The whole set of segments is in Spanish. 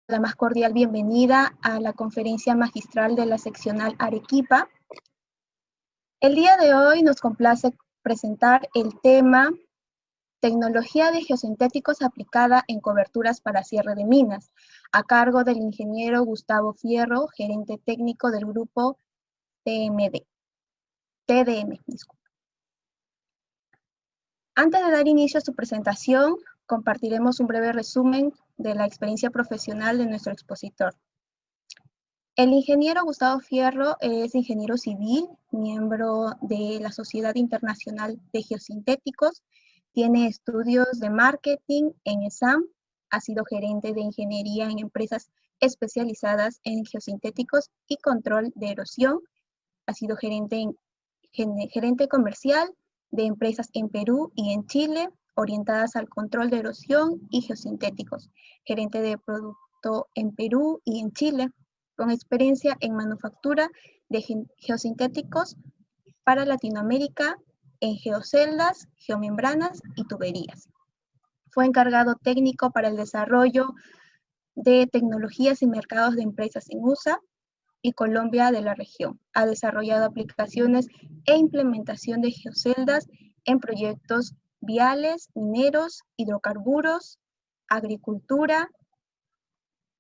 la más cordial bienvenida a la conferencia magistral de la seccional Arequipa. El día de hoy nos complace presentar el tema Tecnología de geosintéticos aplicada en coberturas para cierre de minas, a cargo del ingeniero Gustavo Fierro, gerente técnico del grupo TDM. Antes de dar inicio a su presentación, compartiremos un breve resumen de la experiencia profesional de nuestro expositor. El ingeniero Gustavo Fierro es ingeniero civil, miembro de la Sociedad Internacional de Geosintéticos, tiene estudios de marketing en ESAM, ha sido gerente de ingeniería en empresas especializadas en geosintéticos y control de erosión, ha sido gerente comercial de empresas en Perú y en Chile, orientadas al control de erosión y geosintéticos, gerente de producto en Perú y en Chile, con experiencia en manufactura de geosintéticos para Latinoamérica en geoceldas, geomembranas y tuberías. Fue encargado técnico para el desarrollo de tecnologías y mercados de empresas en USA y Colombia de la región. Ha desarrollado aplicaciones e implementación de geoceldas en proyectos viales, mineros, hidrocarburos, agricultura,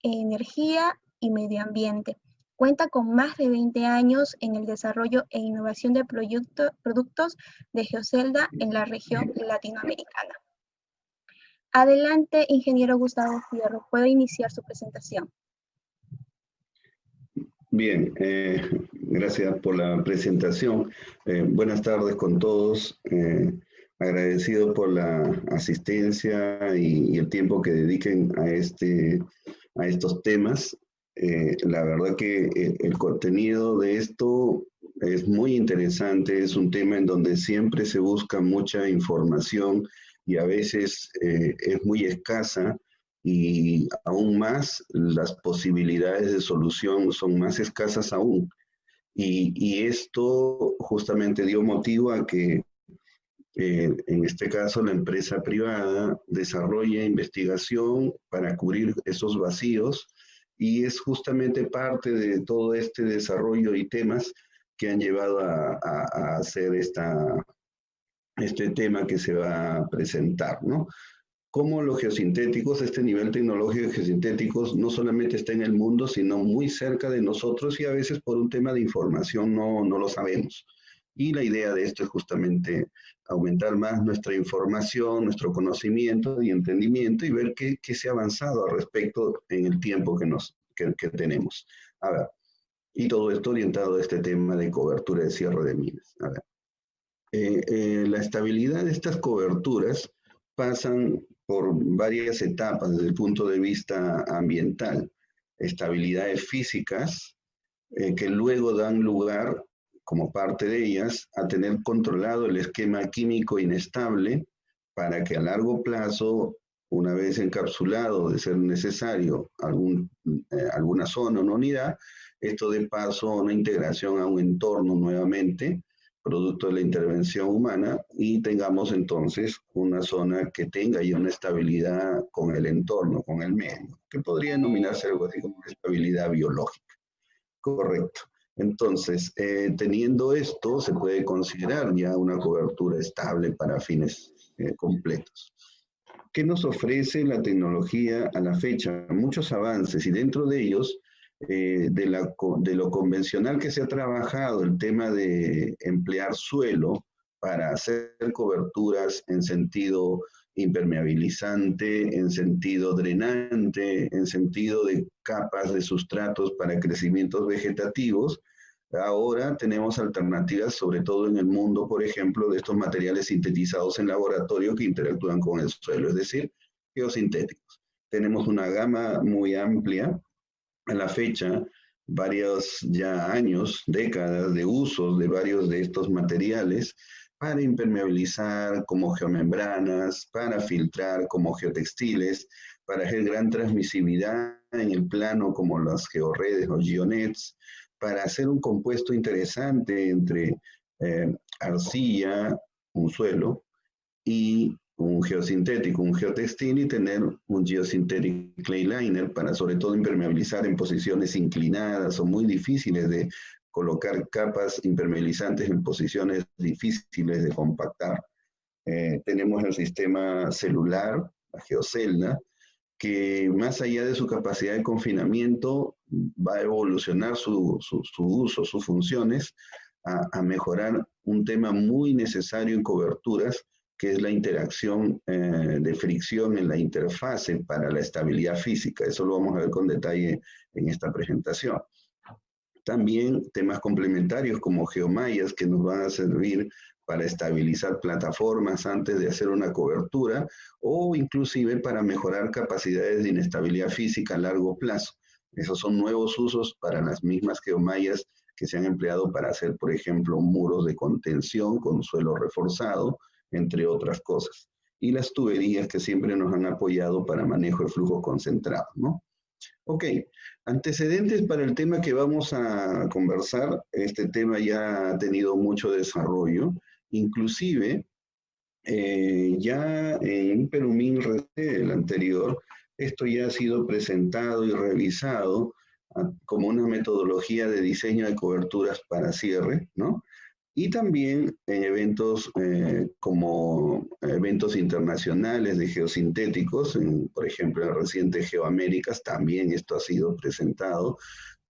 energía y medio ambiente. Cuenta con más de 20 años en el desarrollo e innovación de productos de geocelda en la región latinoamericana. Adelante, ingeniero Gustavo Fierro, puede iniciar su presentación. Bien, gracias por la presentación. Buenas tardes con todos. Agradecido por la asistencia y el tiempo que dediquen a estos temas. La verdad que el contenido de esto es muy interesante, es un tema en donde siempre se busca mucha información y a veces es muy escasa y aún más las posibilidades de solución son más escasas aún. Y esto justamente dio motivo a que en este caso la empresa privada desarrolla investigación para cubrir esos vacíos y es justamente parte de todo este desarrollo y temas que han llevado a hacer este tema que se va a presentar, ¿no? Cómo los geosintéticos, este nivel tecnológico de geosintéticos no solamente está en el mundo, sino muy cerca de nosotros y a veces por un tema de información no lo sabemos. Y la idea de esto es justamente aumentar más nuestra información, nuestro conocimiento y entendimiento y ver qué se ha avanzado al respecto en el tiempo que tenemos. A ver, y todo esto orientado a este tema de cobertura de cierre de minas. A ver, la estabilidad de estas coberturas pasan por varias etapas desde el punto de vista ambiental. Estabilidades físicas que luego dan lugar, como parte de ellas, a tener controlado el esquema químico inestable para que a largo plazo, una vez encapsulado de ser necesario alguna zona o una unidad, esto dé paso a una integración a un entorno nuevamente, producto de la intervención humana, y tengamos entonces una zona que tenga ya una estabilidad con el entorno, con el medio, que podría denominarse algo así como estabilidad biológica. Correcto. Entonces, teniendo esto, se puede considerar ya una cobertura estable para fines completos. ¿Qué nos ofrece la tecnología a la fecha? Muchos avances y dentro de ellos, de lo convencional que se ha trabajado, el tema de emplear suelo para hacer coberturas en sentido impermeabilizante, en sentido drenante, en sentido de capas de sustratos para crecimientos vegetativos. Ahora tenemos alternativas, sobre todo en el mundo, por ejemplo, de estos materiales sintetizados en laboratorio que interactúan con el suelo, es decir, geosintéticos. Tenemos una gama muy amplia a la fecha, varios ya años, décadas de usos de varios de estos materiales para impermeabilizar como geomembranas, para filtrar como geotextiles, para hacer gran transmisividad en el plano como las georredes o geonets, para hacer un compuesto interesante entre arcilla, un suelo, y un geosintético, un geotextil, y tener un geosynthetic clay liner para sobre todo impermeabilizar en posiciones inclinadas o muy difíciles de colocar capas impermeabilizantes en posiciones difíciles de compactar. Tenemos el sistema celular, la geocelda, que más allá de su capacidad de confinamiento va a evolucionar su uso, sus funciones, a mejorar un tema muy necesario en coberturas, que es la interacción de fricción en la interfase para la estabilidad física. Eso lo vamos a ver con detalle en esta presentación. También temas complementarios como geomallas, que nos van a servir para estabilizar plataformas antes de hacer una cobertura, o inclusive para mejorar capacidades de inestabilidad física a largo plazo. Esos son nuevos usos para las mismas geomallas que se han empleado para hacer, por ejemplo, muros de contención con suelo reforzado, entre otras cosas. Y las tuberías, que siempre nos han apoyado para manejo de flujo concentrado, ¿no? Ok, antecedentes para el tema que vamos a conversar. Este tema ya ha tenido mucho desarrollo, inclusive ya en Perumín, el anterior, esto ya ha sido presentado y revisado como una metodología de diseño de coberturas para cierre, ¿no? Y también en eventos como eventos internacionales de geosintéticos, por ejemplo, en el reciente GeoAméricas, también esto ha sido presentado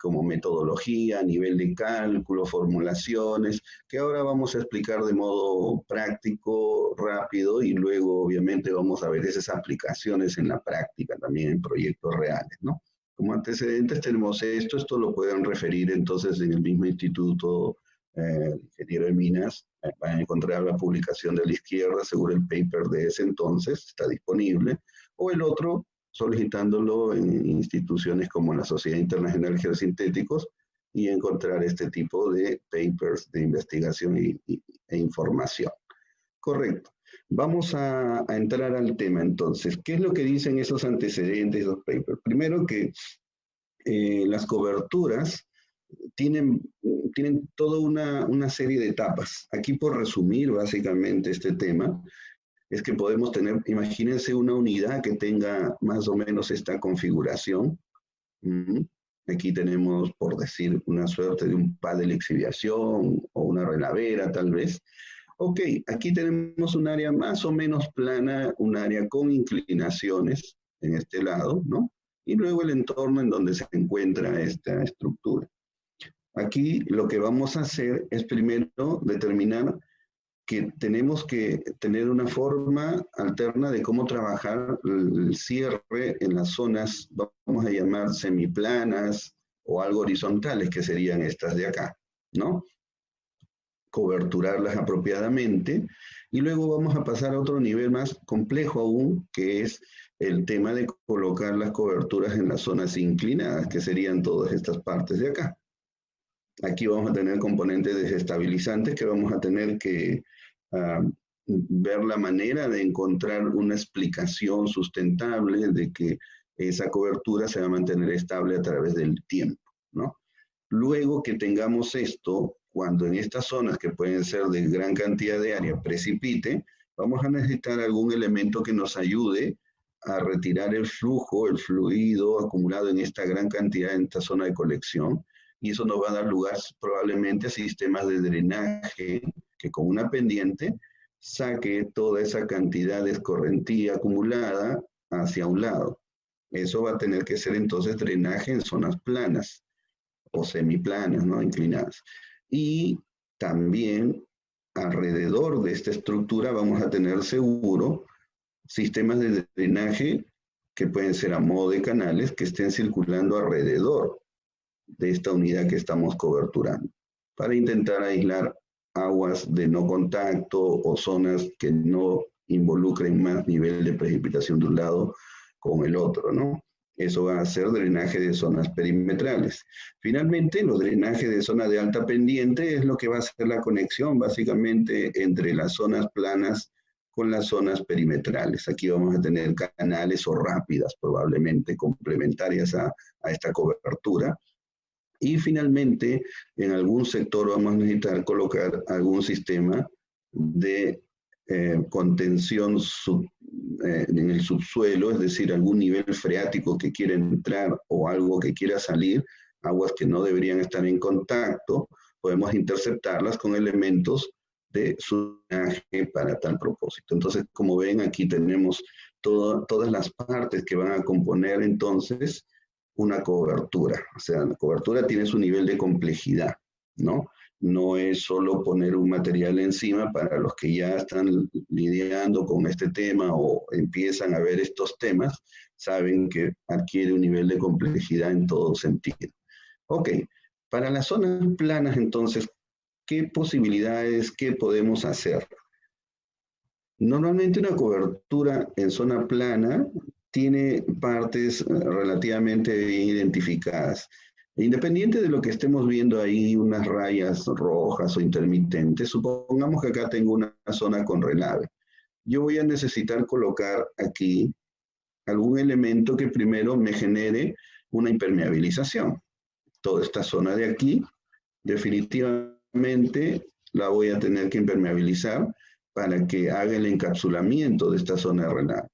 como metodología a nivel de cálculo, formulaciones, que ahora vamos a explicar de modo práctico, rápido, y luego obviamente vamos a ver esas aplicaciones en la práctica, también en proyectos reales, ¿no? Como antecedentes tenemos esto lo pueden referir entonces en el mismo instituto ingeniero de minas. Van a encontrar la publicación de la izquierda, seguro el paper de ese entonces, está disponible, o el otro solicitándolo en instituciones como la Sociedad Internacional de Geosintéticos, y encontrar este tipo de papers de investigación e información. Correcto. Vamos a entrar al tema entonces. ¿Qué es lo que dicen esos antecedentes, esos papers? Primero que las coberturas tienen toda una serie de etapas. Aquí, por resumir básicamente este tema, es que podemos tener, imagínense una unidad que tenga más o menos esta configuración. Aquí tenemos, por decir, una suerte de un pad de lixiviación o una relavera tal vez. Ok, aquí tenemos un área más o menos plana, un área con inclinaciones en este lado, ¿no? Y luego el entorno en donde se encuentra esta estructura. Aquí lo que vamos a hacer es primero determinar que tenemos que tener una forma alterna de cómo trabajar el cierre en las zonas, vamos a llamar semiplanas o algo horizontales, que serían estas de acá, ¿no? Coberturarlas apropiadamente, y luego vamos a pasar a otro nivel más complejo aún, que es el tema de colocar las coberturas en las zonas inclinadas, que serían todas estas partes de acá. Aquí vamos a tener componentes desestabilizantes que vamos a tener que ver la manera de encontrar una explicación sustentable de que esa cobertura se va a mantener estable a través del tiempo, ¿no? Luego que tengamos esto, cuando en estas zonas que pueden ser de gran cantidad de área precipite, vamos a necesitar algún elemento que nos ayude a retirar el flujo, el fluido acumulado en esta gran cantidad en esta zona de colección, y eso nos va a dar lugar probablemente a sistemas de drenaje que con una pendiente saque toda esa cantidad de escorrentía acumulada hacia un lado. Eso va a tener que ser entonces drenaje en zonas planas o semiplanas, ¿no? Inclinadas. Y también alrededor de esta estructura vamos a tener seguro sistemas de drenaje que pueden ser a modo de canales que estén circulando alrededor de esta unidad que estamos coberturando, para intentar aislar aguas de no contacto o zonas que no involucren más nivel de precipitación de un lado con el otro, ¿no? Eso va a ser drenaje de zonas perimetrales. Finalmente, los drenajes de zona de alta pendiente es lo que va a ser la conexión básicamente entre las zonas planas con las zonas perimetrales. Aquí vamos a tener canales o rápidas probablemente complementarias a esta cobertura. Y finalmente, en algún sector vamos a necesitar colocar algún sistema de contención en el subsuelo, es decir, algún nivel freático que quiera entrar o algo que quiera salir, aguas que no deberían estar en contacto, podemos interceptarlas con elementos de drenaje para tal propósito. Entonces, como ven, aquí tenemos todas las partes que van a componer entonces una cobertura. O sea, la cobertura tiene su nivel de complejidad, ¿no? No es solo poner un material encima. Para los que ya están lidiando con este tema o empiezan a ver estos temas, saben que adquiere un nivel de complejidad en todo sentido. Ok, para las zonas planas entonces, ¿qué posibilidades, qué podemos hacer? Normalmente una cobertura en zona plana tiene partes relativamente bien identificadas. Independiente de lo que estemos viendo ahí, unas rayas rojas o intermitentes, supongamos que acá tengo una zona con relave. Yo voy a necesitar colocar aquí algún elemento que primero me genere una impermeabilización. Toda esta zona de aquí, definitivamente la voy a tener que impermeabilizar para que haga el encapsulamiento de esta zona de relave.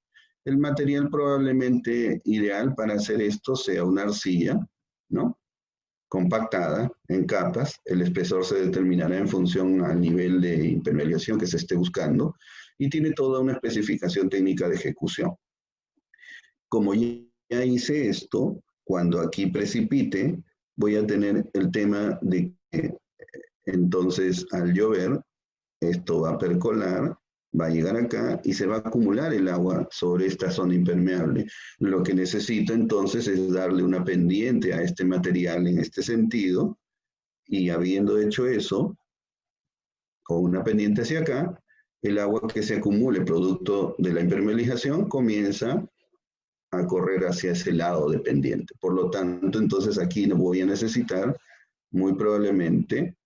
El material probablemente ideal para hacer esto sea una arcilla, ¿no? Compactada en capas. El espesor se determinará en función al nivel de impermeabilización que se esté buscando y tiene toda una especificación técnica de ejecución. Como ya hice esto, cuando aquí precipite, voy a tener el tema de que entonces al llover, esto va a percolar, va a llegar acá y se va a acumular el agua sobre esta zona impermeable. Lo que necesito entonces es darle una pendiente a este material en este sentido, y habiendo hecho eso, con una pendiente hacia acá, el agua que se acumule producto de la impermeabilización comienza a correr hacia ese lado de pendiente. Por lo tanto, entonces aquí voy a necesitar muy probablemente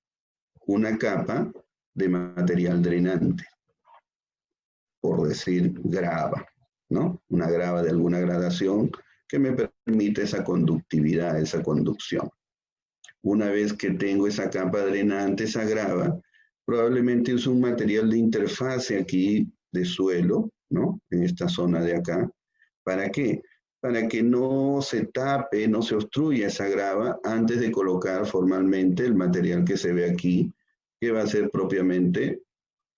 una capa de material drenante, por decir grava, ¿no? Una grava de alguna gradación que me permite esa conductividad, esa conducción. Una vez que tengo esa capa drenante, esa grava, probablemente uso un material de interfase aquí de suelo, ¿no? En esta zona de acá. ¿Para qué? Para que no se tape, no se obstruya esa grava antes de colocar formalmente el material que se ve aquí, que va a ser propiamente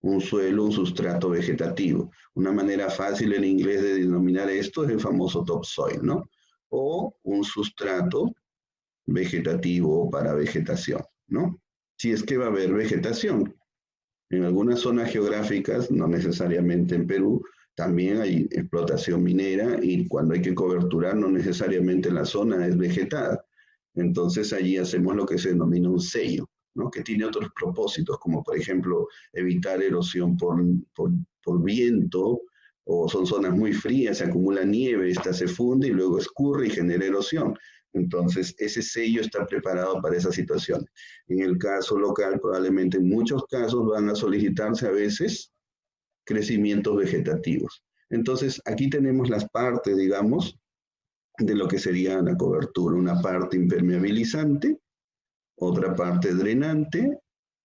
un suelo, un sustrato vegetativo. Una manera fácil en inglés de denominar esto es el famoso topsoil, ¿no? O un sustrato vegetativo para vegetación, ¿no? Si es que va a haber vegetación. En algunas zonas geográficas, no necesariamente en Perú, también hay explotación minera y cuando hay que coberturar no necesariamente la zona es vegetada. Entonces allí hacemos lo que se denomina un sello, ¿no? Que tiene otros propósitos, como por ejemplo evitar erosión por viento, o son zonas muy frías, se acumula nieve, esta se funde y luego escurre y genera erosión. Entonces, ese sello está preparado para esa situación. En el caso local, probablemente en muchos casos van a solicitarse a veces crecimientos vegetativos. Entonces, aquí tenemos las partes, digamos, de lo que sería la cobertura. Una parte impermeabilizante, otra parte drenante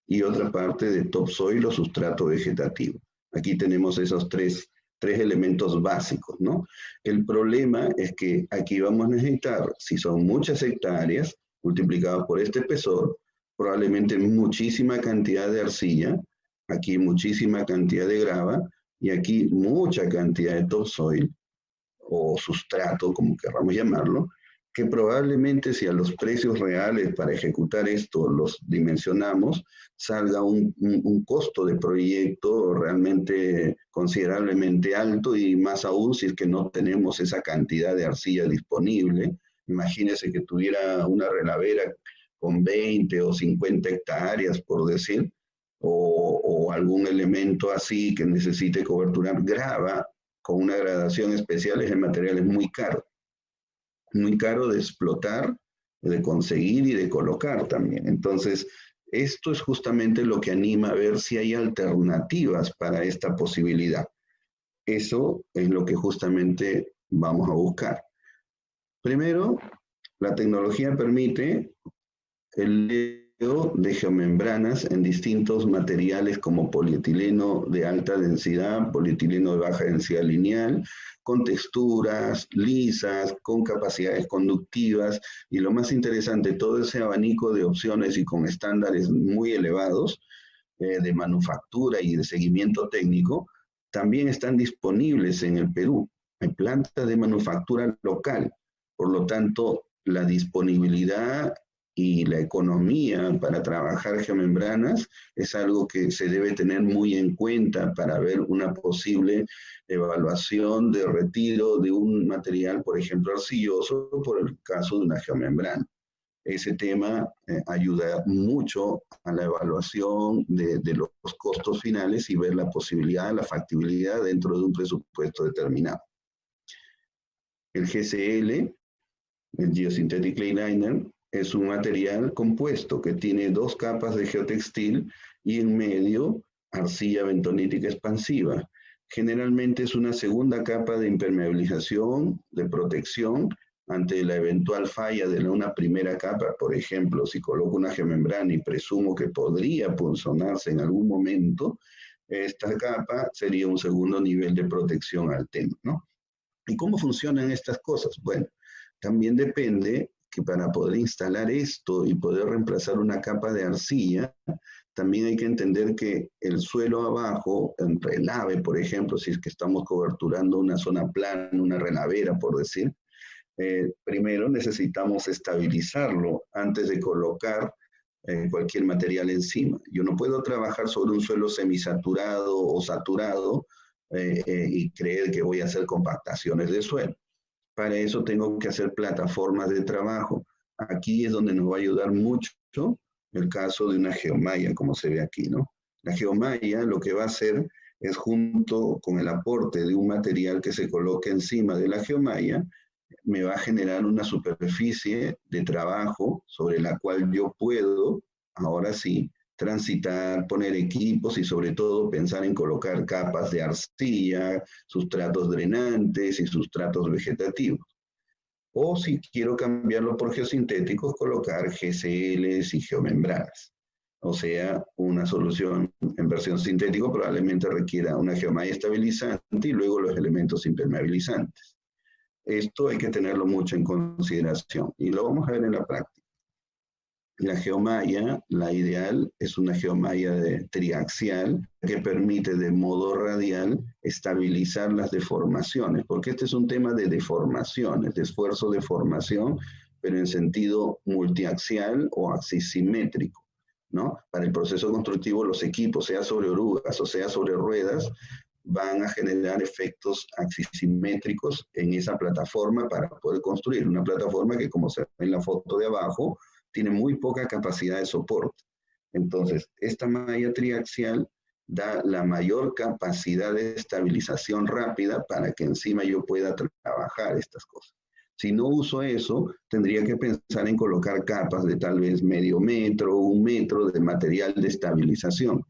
y otra parte de topsoil o sustrato vegetativo. Aquí tenemos esos tres elementos básicos, ¿no? El problema es que aquí vamos a necesitar, si son muchas hectáreas, multiplicadas por este espesor, probablemente muchísima cantidad de arcilla, aquí muchísima cantidad de grava, y aquí mucha cantidad de topsoil, o sustrato, como querramos llamarlo, que probablemente si a los precios reales para ejecutar esto los dimensionamos, salga un costo de proyecto realmente considerablemente alto, y más aún si es que no tenemos esa cantidad de arcilla disponible. Imagínese que tuviera una relavera con 20 o 50 hectáreas, por decir, o algún elemento así que necesite coberturar grava con una gradación especial. Ese material es muy caro de explotar, de conseguir y de colocar también. Entonces, esto es justamente lo que anima a ver si hay alternativas para esta posibilidad. Eso es lo que justamente vamos a buscar. Primero, la tecnología permite el de geomembranas en distintos materiales como polietileno de alta densidad, polietileno de baja densidad lineal, con texturas lisas, con capacidades conductivas, y lo más interesante, todo ese abanico de opciones y con estándares muy elevados de manufactura y de seguimiento técnico, también están disponibles en el Perú. Hay plantas de manufactura local, por lo tanto, la disponibilidad y la economía para trabajar geomembranas es algo que se debe tener muy en cuenta para ver una posible evaluación de retiro de un material, por ejemplo, arcilloso, por el caso de una geomembrana. Ese tema ayuda mucho a la evaluación de los costos finales y ver la posibilidad, la factibilidad dentro de un presupuesto determinado. El GCL, el Geosynthetic Clay Liner, es un material compuesto que tiene 2 capas de geotextil y en medio arcilla bentonítica expansiva. Generalmente es una segunda capa de impermeabilización, de protección ante la eventual falla de una primera capa. Por ejemplo, si coloco una geomembrana y presumo que podría punzonarse en algún momento, esta capa sería un segundo nivel de protección al tema, ¿no? ¿Y cómo funcionan estas cosas? Bueno, también depende que para poder instalar esto y poder reemplazar una capa de arcilla, también hay que entender que el suelo abajo, en relave, por ejemplo, si es que estamos coberturando una zona plana, una relavera, por decir, primero necesitamos estabilizarlo antes de colocar cualquier material encima. Yo no puedo trabajar sobre un suelo semisaturado o saturado y creer que voy a hacer compactaciones de suelo. Para eso tengo que hacer plataformas de trabajo. Aquí es donde nos va a ayudar mucho el caso de una geomalla, como se ve aquí, ¿no? La geomalla lo que va a hacer es, junto con el aporte de un material que se coloque encima de la geomalla, me va a generar una superficie de trabajo sobre la cual yo puedo, ahora sí, transitar, poner equipos y sobre todo pensar en colocar capas de arcilla, sustratos drenantes y sustratos vegetativos. O si quiero cambiarlo por geosintéticos, colocar GCLs y geomembranas. O sea, una solución en versión sintético probablemente requiera una geomalla estabilizante y luego los elementos impermeabilizantes. Esto hay que tenerlo mucho en consideración y lo vamos a ver en la práctica. La geomalla, la ideal, es una geomalla triaxial que permite de modo radial estabilizar las deformaciones, porque este es un tema de deformaciones, de esfuerzo de formación, pero en sentido multiaxial o axisimétrico, ¿no? Para el proceso constructivo, los equipos, sea sobre orugas o sea sobre ruedas, van a generar efectos axisimétricos en esa plataforma para poder construir una plataforma que, como se ve en la foto de abajo, tiene muy poca capacidad de soporte. Entonces, esta malla triaxial da la mayor capacidad de estabilización rápida para que encima yo pueda trabajar estas cosas. Si no uso eso, tendría que pensar en colocar capas de tal vez medio metro, 1 metro de material de estabilización,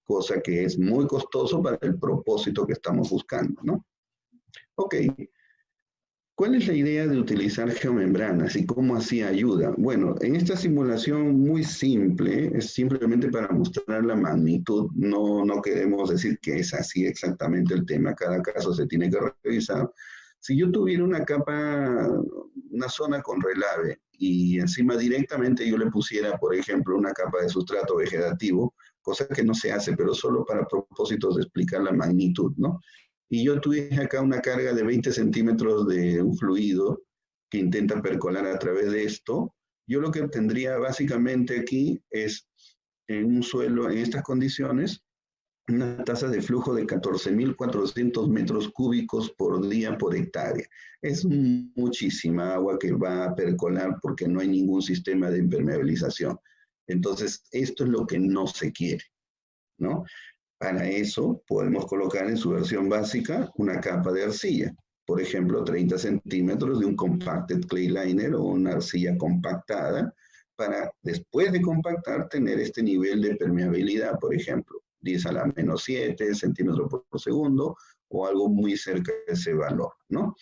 cosa que es muy costoso para el propósito que estamos buscando, ¿no? Ok. ¿Cuál es la idea de utilizar geomembranas y cómo así ayuda? Bueno, en esta simulación muy simple, es simplemente para mostrar la magnitud, no queremos decir que es así exactamente el tema, cada caso se tiene que revisar. Si yo tuviera una capa, una zona con relave y encima directamente yo le pusiera, por ejemplo, una capa de sustrato vegetativo, cosa que no se hace, pero solo para propósitos de explicar la magnitud, ¿no? Y yo tuviese acá una carga de 20 centímetros de un fluido que intenta percolar a través de esto, yo lo que obtendría básicamente aquí es, en un suelo, en estas condiciones, una tasa de flujo de 14.400 metros cúbicos por día por hectárea. Es muchísima agua que va a percolar porque no hay ningún sistema de impermeabilización. Entonces, esto es lo que no se quiere, ¿no? Para eso podemos colocar en su versión básica una capa de arcilla, por ejemplo 30 centímetros de un compacted clay liner o una arcilla compactada, para después de compactar tener este nivel de permeabilidad, por ejemplo 10 a la menos 7 centímetros por segundo o algo muy cerca de ese valor, ¿no?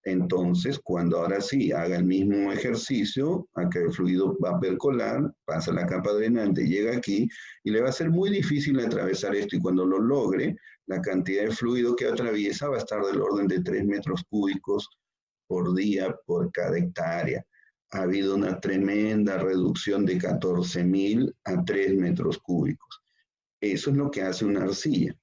Entonces, cuando ahora sí haga el mismo ejercicio, acá el fluido va a percolar, pasa la capa drenante, llega aquí y le va a ser muy difícil atravesar esto. Y cuando lo logre, la cantidad de fluido que atraviesa va a estar del orden de 3 metros cúbicos por día por cada hectárea. Ha habido una tremenda reducción de 14.000 a 3 metros cúbicos. Eso es lo que hace una arcilla.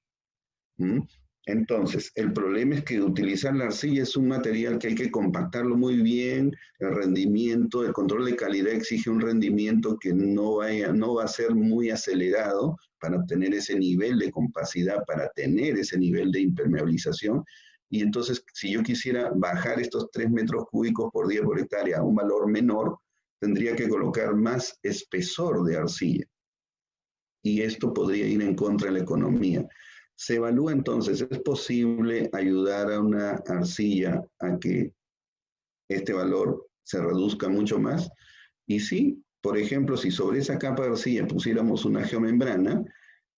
¿Mm? Entonces, el problema es que utilizar la arcilla es un material que hay que compactarlo muy bien, el rendimiento, el control de calidad exige un rendimiento que no va a ser muy acelerado para obtener ese nivel de compacidad, para tener ese nivel de impermeabilización. Y entonces, si yo quisiera bajar estos 3 metros cúbicos por día por hectárea a un valor menor, tendría que colocar más espesor de arcilla. Y esto podría ir en contra de la economía. Se evalúa entonces, ¿es posible ayudar a una arcilla a que este valor se reduzca mucho más? Y sí, por ejemplo, si sobre esa capa de arcilla pusiéramos una geomembrana,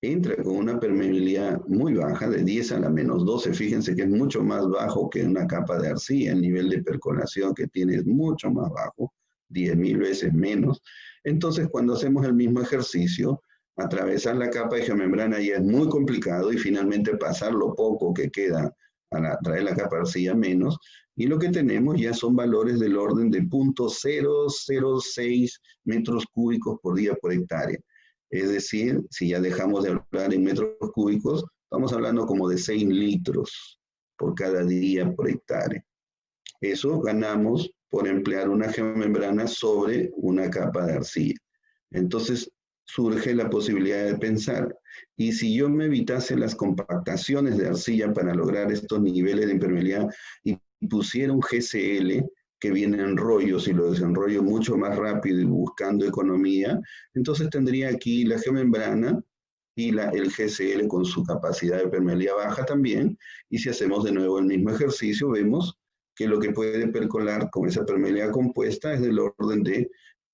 entra con una permeabilidad muy baja, de 10 a la menos 12, fíjense que es mucho más bajo que una capa de arcilla, el nivel de percolación que tiene es mucho más bajo, 10.000 veces menos. Entonces, cuando hacemos el mismo ejercicio, atravesar la capa de geomembrana ya es muy complicado y finalmente pasar lo poco que queda a traer la capa de arcilla menos, y lo que tenemos ya son valores del orden de 0.006 metros cúbicos por día por hectárea. Es decir, si ya dejamos de hablar en metros cúbicos, estamos hablando como de 6 litros por cada día por hectárea. Eso ganamos por emplear una geomembrana sobre una capa de arcilla. Entonces surge la posibilidad de pensar, y si yo me evitase las compactaciones de arcilla para lograr estos niveles de impermeabilidad y pusiera un GCL que viene en rollos y lo desenrollo mucho más rápido y buscando economía, entonces tendría aquí la geomembrana y el GCL con su capacidad de permeabilidad baja también, y si hacemos de nuevo el mismo ejercicio, vemos que lo que puede percolar con esa permeabilidad compuesta es del orden de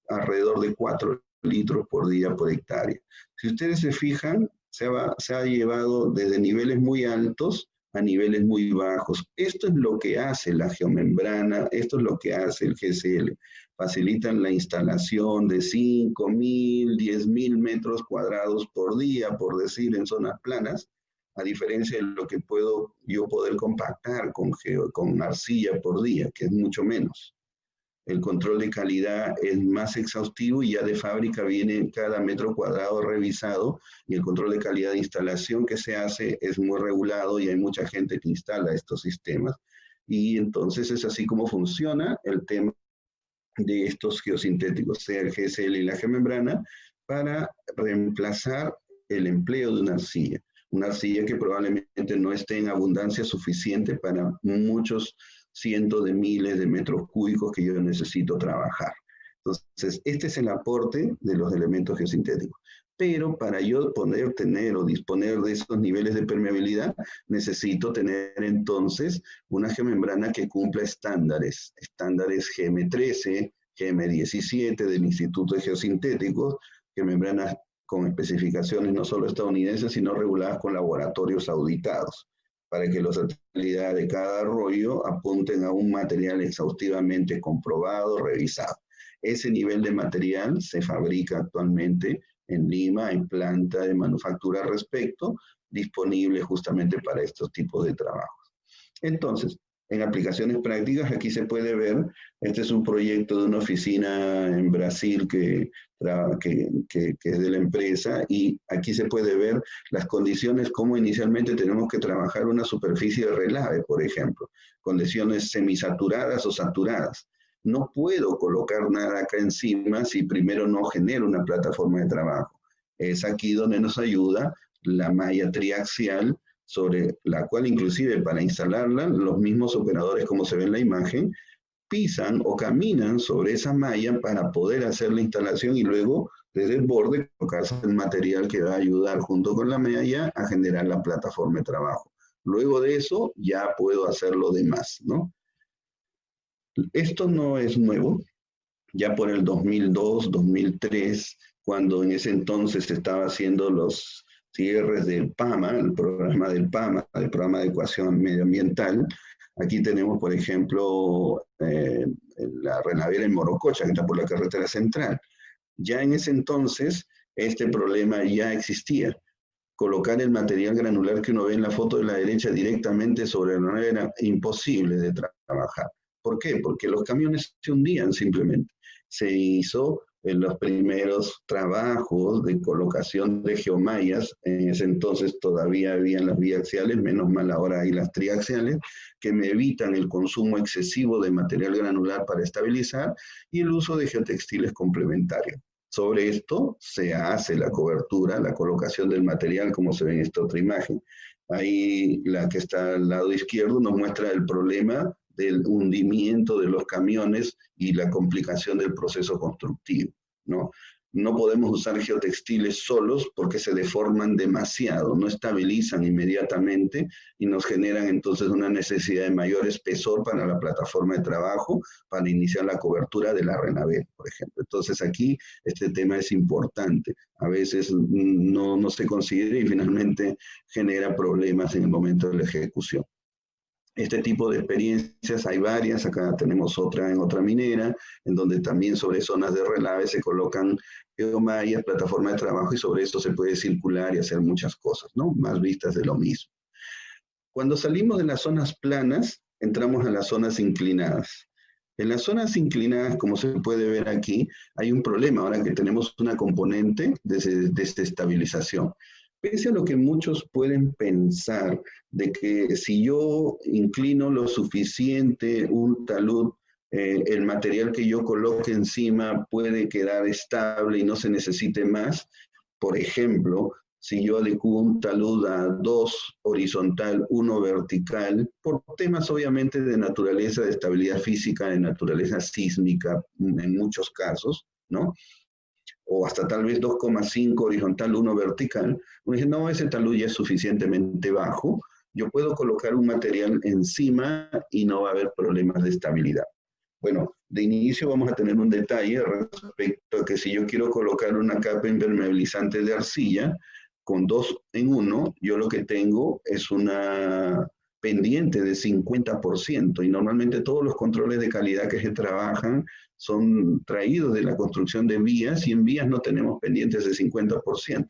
alrededor de 4 litros por día por hectárea. Si ustedes se fijan, se ha llevado desde niveles muy altos a niveles muy bajos. Esto es lo que hace la geomembrana, esto es lo que hace el GCL. Facilitan la instalación de 5.000, 10.000 metros cuadrados por día, por decir, en zonas planas, a diferencia de lo que puedo yo poder compactar con arcilla por día, que es mucho menos. El control de calidad es más exhaustivo y ya de fábrica viene cada metro cuadrado revisado, y el control de calidad de instalación que se hace es muy regulado y hay mucha gente que instala estos sistemas. Y entonces es así como funciona el tema de estos geosintéticos, sea el GSL y la geomembrana, para reemplazar el empleo de una arcilla que probablemente no esté en abundancia suficiente para muchos cientos de miles de metros cúbicos que yo necesito trabajar. Entonces, este es el aporte de los elementos geosintéticos. Pero para yo poder tener o disponer de esos niveles de permeabilidad, necesito tener entonces una geomembrana que cumpla estándares GM13, GM17 del Instituto de Geosintéticos, geomembranas con especificaciones no solo estadounidenses, sino reguladas con laboratorios auditados, para que las utilidades de cada rollo apunten a un material exhaustivamente comprobado, revisado. Ese nivel de material se fabrica actualmente en Lima, en planta de manufactura al respecto, disponible justamente para estos tipos de trabajos. Entonces, en aplicaciones prácticas, aquí se puede ver, este es un proyecto de una oficina en Brasil que es de la empresa, y aquí se puede ver las condiciones, como inicialmente tenemos que trabajar una superficie de relave, por ejemplo, condiciones semisaturadas o saturadas. No puedo colocar nada acá encima si primero no genero una plataforma de trabajo. Es aquí donde nos ayuda la malla triaxial, sobre la cual inclusive para instalarla, los mismos operadores, como se ve en la imagen, pisan o caminan sobre esa malla para poder hacer la instalación y luego desde el borde colocarse el material que va a ayudar junto con la malla a generar la plataforma de trabajo. Luego de eso ya puedo hacer lo demás, ¿no? Esto no es nuevo. Ya por el 2002, 2003, cuando en ese entonces se estaba haciendo los cierres del PAMA, el programa del PAMA, el programa de ecuación medioambiental, Aquí tenemos, por ejemplo, la Renavera en Morococha, que está por la carretera central. Ya en ese entonces, este problema ya existía. Colocar el material granular que uno ve en la foto de la derecha directamente sobre la Renavera era imposible de trabajar. ¿Por qué? Porque los camiones se hundían simplemente. Se hizo en los primeros trabajos de colocación de geomallas, en ese entonces todavía habían las biaxiales, menos mal ahora hay las triaxiales, que me evitan el consumo excesivo de material granular para estabilizar y el uso de geotextiles complementarios. Sobre esto se hace la cobertura, la colocación del material, como se ve en esta otra imagen. Ahí la que está al lado izquierdo nos muestra el problema del hundimiento de los camiones y la complicación del proceso constructivo, ¿no? No podemos usar geotextiles solos porque se deforman demasiado, no estabilizan inmediatamente y nos generan entonces una necesidad de mayor espesor para la plataforma de trabajo para iniciar la cobertura de la Renavera, por ejemplo. Entonces aquí este tema es importante. A veces no se considera y finalmente genera problemas en el momento de la ejecución. Este tipo de experiencias hay varias, acá tenemos otra en otra minera, en donde también sobre zonas de relave se colocan geomallas, plataforma de trabajo, y sobre esto se puede circular y hacer muchas cosas, ¿no? Más vistas de lo mismo. Cuando salimos de las zonas planas, entramos a las zonas inclinadas. En las zonas inclinadas, como se puede ver aquí, hay un problema ahora que tenemos una componente de desestabilización. Pese a lo que muchos pueden pensar de que si yo inclino lo suficiente un talud, el material que yo coloque encima puede quedar estable y no se necesite más. Por ejemplo, si yo adecuo un talud a 2 horizontal, 1 vertical, por temas obviamente de naturaleza, de estabilidad física, de naturaleza sísmica en muchos casos, ¿no? O hasta tal vez 2,5 horizontal, 1 vertical, uno dice, no, ese talud ya es suficientemente bajo, yo puedo colocar un material encima y no va a haber problemas de estabilidad. Bueno, de inicio vamos a tener un detalle respecto a que si yo quiero colocar una capa impermeabilizante de arcilla, con 2 en 1, yo lo que tengo es una pendiente de 50%, y normalmente todos los controles de calidad que se trabajan son traídos de la construcción de vías, y en vías no tenemos pendientes de 50%.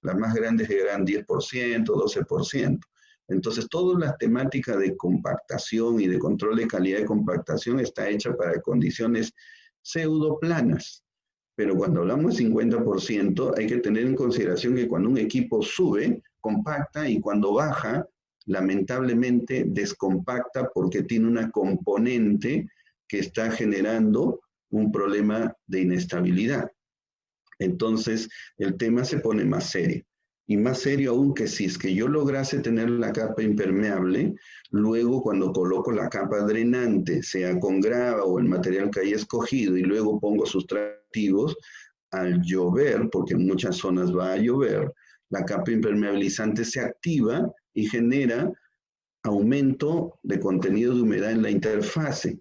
Las más grandes llegarán 10%, 12%. Entonces, toda la temática de compactación y de control de calidad de compactación está hecha para condiciones pseudoplanas. Pero cuando hablamos de 50%, hay que tener en consideración que cuando un equipo sube, compacta, y cuando baja, lamentablemente descompacta porque tiene una componente que está generando un problema de inestabilidad. Entonces, el tema se pone más serio. Y más serio aún que si es que yo lograse tener la capa impermeable, luego cuando coloco la capa drenante, sea con grava o el material que haya escogido, y luego pongo sustractivos, al llover, porque en muchas zonas va a llover, la capa impermeabilizante se activa y genera aumento de contenido de humedad en la interfase.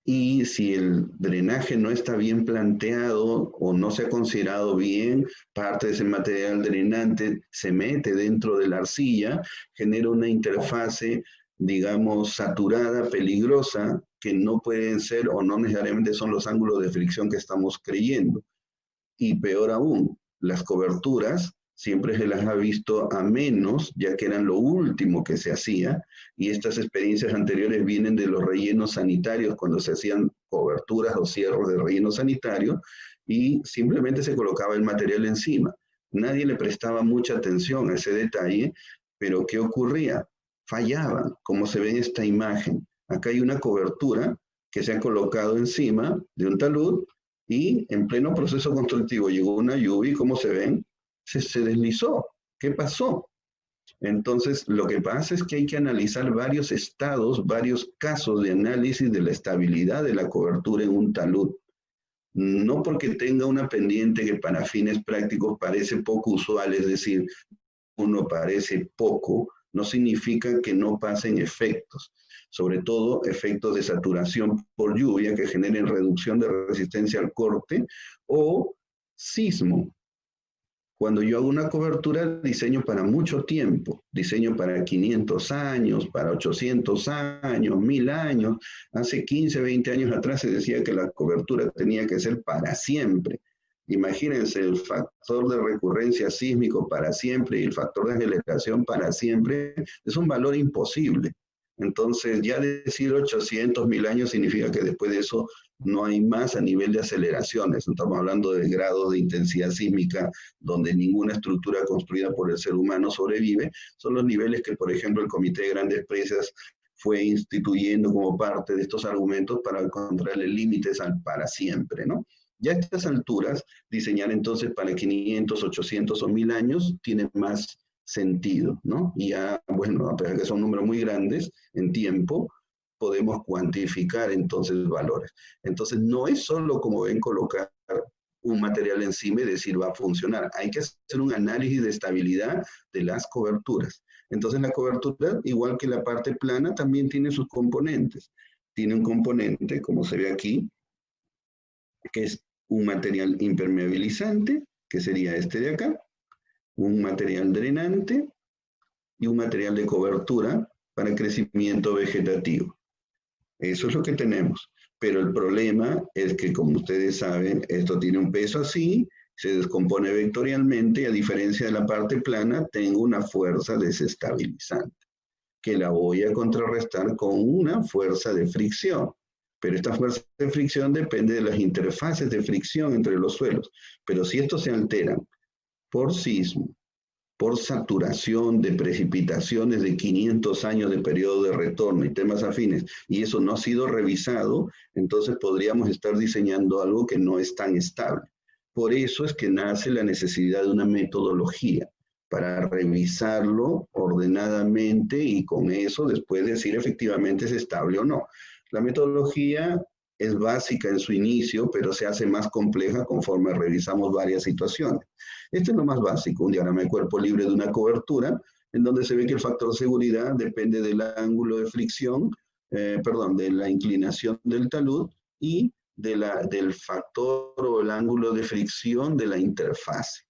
Y si el drenaje no está bien planteado o no se ha considerado bien, parte de ese material drenante se mete dentro de la arcilla, genera una interfase, digamos, saturada, peligrosa, que no pueden ser o no necesariamente son los ángulos de fricción que estamos creyendo. Y peor aún, las coberturas siempre se las ha visto a menos, ya que eran lo último que se hacía, y estas experiencias anteriores vienen de los rellenos sanitarios, cuando se hacían coberturas o cierres de relleno sanitario, y simplemente se colocaba el material encima. Nadie le prestaba mucha atención a ese detalle, pero ¿qué ocurría? Fallaban, como se ve en esta imagen. Acá hay una cobertura que se ha colocado encima de un talud, y en pleno proceso constructivo llegó una lluvia y, como se ven, se deslizó. ¿Qué pasó? Entonces, lo que pasa es que hay que analizar varios estados, varios casos de análisis de la estabilidad de la cobertura en un talud. No porque tenga una pendiente que para fines prácticos parece poco usual, es decir, uno parece poco, no significa que no pasen efectos, sobre todo efectos de saturación por lluvia que generen reducción de resistencia al corte, o sismo. Cuando yo hago una cobertura, diseño para mucho tiempo, diseño para 500 años, para 800 años, 1000 años. Hace 15, 20 años atrás se decía que la cobertura tenía que ser para siempre. Imagínense el factor de recurrencia sísmico para siempre y el factor de aceleración para siempre, es un valor imposible. Entonces, ya decir 800, 1000 años significa que después de eso no hay más a nivel de aceleraciones. Estamos hablando de grados de intensidad sísmica donde ninguna estructura construida por el ser humano sobrevive. Son los niveles que, por ejemplo, el Comité de Grandes Presas fue instituyendo como parte de estos argumentos para encontrarle límites al para siempre, ¿no? Ya a estas alturas, diseñar entonces para 500, 800 o 1000 años tiene más sentido, ¿no? Y ya, bueno, a pesar de que son números muy grandes en tiempo, podemos cuantificar entonces valores. Entonces, no es solo, como ven, colocar un material encima y decir va a funcionar. Hay que hacer un análisis de estabilidad de las coberturas. Entonces, la cobertura, igual que la parte plana, también tiene sus componentes. Tiene un componente, como se ve aquí, que es un material impermeabilizante, que sería este de acá, un material drenante y un material de cobertura para crecimiento vegetativo. Eso es lo que tenemos. Pero el problema es que, como ustedes saben, esto tiene un peso así, se descompone vectorialmente y a diferencia de la parte plana, tengo una fuerza desestabilizante, que la voy a contrarrestar con una fuerza de fricción. Pero esta fuerza de fricción depende de las interfaces de fricción entre los suelos. Pero si estos se alteran por sismo, por saturación de precipitaciones de 500 años de periodo de retorno y temas afines, y eso no ha sido revisado, entonces podríamos estar diseñando algo que no es tan estable. Por eso es que nace la necesidad de una metodología para revisarlo ordenadamente y con eso después decir efectivamente es estable o no. La metodología es básica en su inicio, pero se hace más compleja conforme revisamos varias situaciones. Esto es lo más básico, un diagrama de cuerpo libre de una cobertura, en donde se ve que el factor de seguridad depende del ángulo de fricción, de la inclinación del talud y del factor o el ángulo de fricción de la interfase.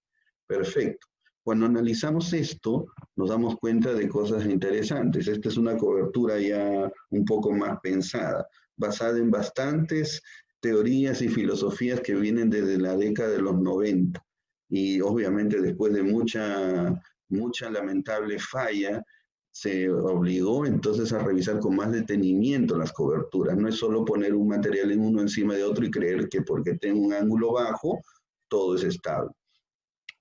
Perfecto. Cuando analizamos esto, nos damos cuenta de cosas interesantes. Esta es una cobertura ya un poco más pensada, basada en bastantes teorías y filosofías que vienen desde la década de los 90. Y obviamente después de mucha lamentable falla, se obligó entonces a revisar con más detenimiento las coberturas. No es solo poner un material en uno encima de otro y creer que porque tengo un ángulo bajo, todo es estable.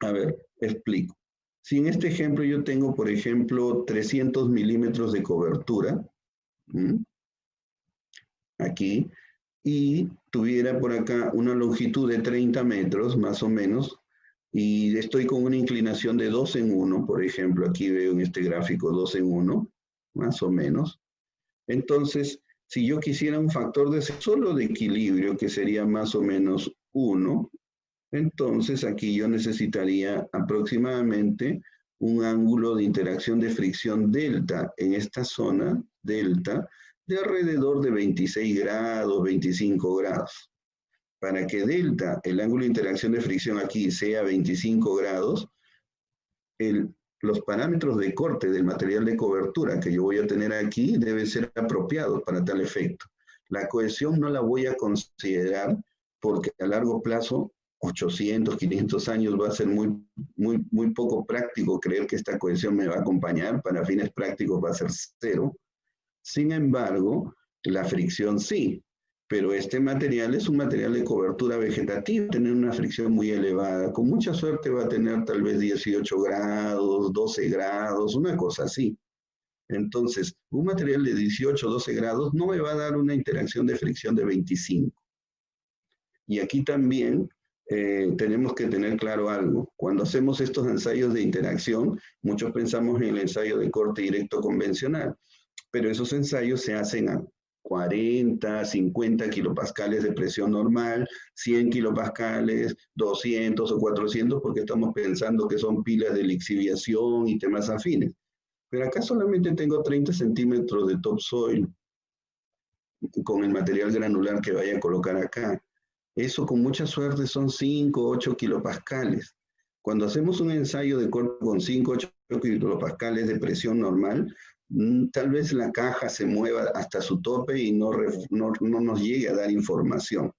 A ver, explico. Si en este ejemplo yo tengo, por ejemplo, 300 milímetros de cobertura, aquí, y tuviera por acá una longitud de 30 metros, más o menos, y estoy con una inclinación de 2 en 1, por ejemplo, aquí veo en este gráfico 2 en 1, más o menos. Entonces, si yo quisiera un factor de solo de equilibrio, que sería más o menos 1, entonces aquí yo necesitaría aproximadamente un ángulo de interacción de fricción delta en esta zona, delta, de alrededor de 26 grados, 25 grados. Para que delta, el ángulo de interacción de fricción aquí sea 25 grados, los parámetros de corte del material de cobertura que yo voy a tener aquí deben ser apropiados para tal efecto. La cohesión no la voy a considerar porque a largo plazo 800, 500 años va a ser muy poco práctico creer que esta cohesión me va a acompañar, para fines prácticos va a ser 0. Sin embargo, la fricción sí, pero este material es un material de cobertura vegetativa, tener una fricción muy elevada, con mucha suerte va a tener tal vez 18 grados, 12 grados, una cosa así. Entonces, un material de 18, 12 grados no me va a dar una interacción de fricción de 25. Y aquí también tenemos que tener claro algo. Cuando hacemos estos ensayos de interacción, muchos pensamos en el ensayo de corte directo convencional, pero esos ensayos se hacen a 40, 50 kilopascales de presión normal, 100 kilopascales, 200 o 400, porque estamos pensando que son pilas de lixiviación y temas afines. Pero acá solamente tengo 30 centímetros de topsoil con el material granular que vaya a colocar acá. Eso con mucha suerte son 5, 8 kilopascales. Cuando hacemos un ensayo de corte con 5 o 8 kilopascales de presión normal, tal vez la caja se mueva hasta su tope y no nos llegue a dar información.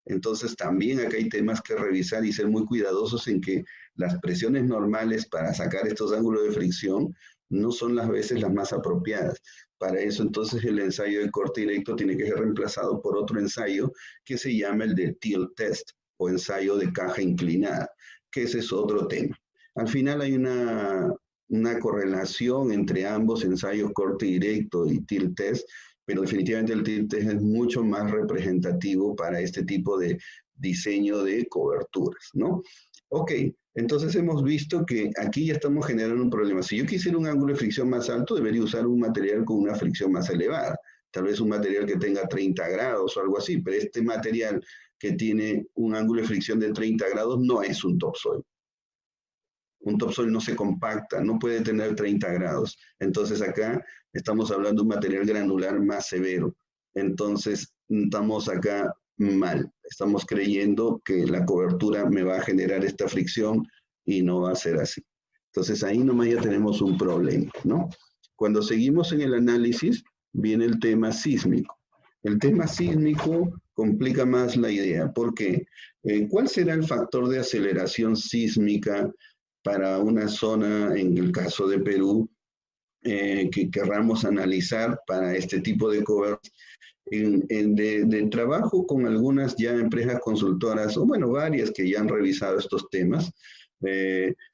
Entonces también acá hay temas que revisar y ser muy cuidadosos en que las presiones normales para sacar estos ángulos de fricción no son las veces las más apropiadas. Para eso entonces el ensayo de corte directo tiene que ser reemplazado por otro ensayo que se llama el de tilt test o ensayo de caja inclinada, que ese es otro tema. Al final hay una correlación entre ambos ensayos corte directo y tilt test, pero definitivamente el tilt test es mucho más representativo para este tipo de diseño de coberturas, ¿no? Ok, entonces hemos visto que aquí ya estamos generando un problema. Si yo quisiera un ángulo de fricción más alto, debería usar un material con una fricción más elevada. Tal vez un material que tenga 30 grados o algo así, pero este material que tiene un ángulo de fricción de 30 grados no es un topsoil. Un topsoil no se compacta, no puede tener 30 grados. Entonces acá estamos hablando de un material granular más severo. Entonces estamos acá mal. Estamos creyendo que la cobertura me va a generar esta fricción y no va a ser así. Entonces ahí nomás ya tenemos un problema, ¿no? Cuando seguimos en el análisis, viene el tema sísmico. El tema sísmico complica más la idea. ¿Por qué? ¿Cuál será el factor de aceleración sísmica para una zona, en el caso de Perú, que querramos analizar para este tipo de coberturas? De trabajo con algunas ya empresas consultoras, o bueno, varias que ya han revisado estos temas,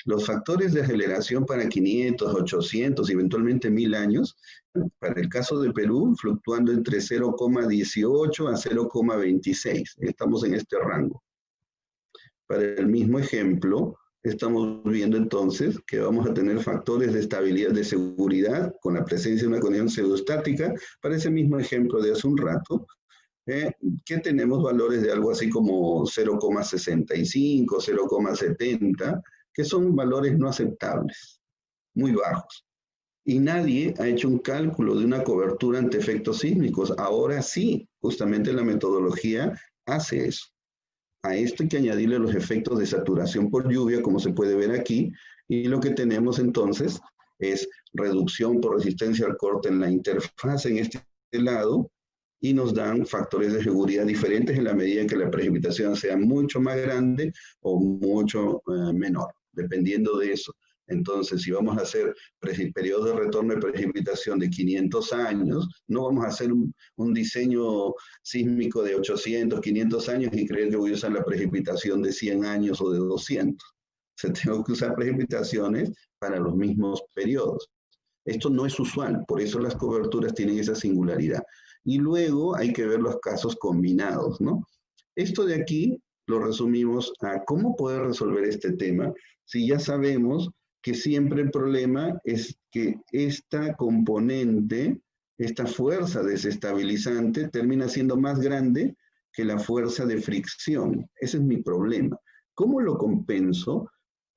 los factores de aceleración para 500, 800 y eventualmente 1000 años, para el caso de Perú, fluctuando entre 0,18 a 0,26. Estamos en este rango. Para el mismo ejemplo, estamos viendo entonces que vamos a tener factores de estabilidad, de seguridad, con la presencia de una condición pseudostática, para ese mismo ejemplo de hace un rato, que tenemos valores de algo así como 0,65, 0,70, que son valores no aceptables, muy bajos. Y nadie ha hecho un cálculo de una cobertura ante efectos sísmicos. Ahora sí, justamente la metodología hace eso. A esto hay que añadirle los efectos de saturación por lluvia, como se puede ver aquí, y lo que tenemos entonces es reducción por resistencia al corte en la interfaz en este lado, y nos dan factores de seguridad diferentes en la medida en que la precipitación sea mucho más grande o mucho menor, dependiendo de eso. Entonces, si vamos a hacer periodos de retorno de precipitación de 500 años, no vamos a hacer un diseño sísmico de 800, 500 años y creer que voy a usar la precipitación de 100 años o de 200. O sea, tengo que usar precipitaciones para los mismos periodos. Esto no es usual, por eso las coberturas tienen esa singularidad. Y luego hay que ver los casos combinados, ¿no? Esto de aquí lo resumimos a cómo poder resolver este tema si ya sabemos que siempre el problema es que esta componente, esta fuerza desestabilizante, termina siendo más grande que la fuerza de fricción. Ese es mi problema. ¿Cómo lo compenso?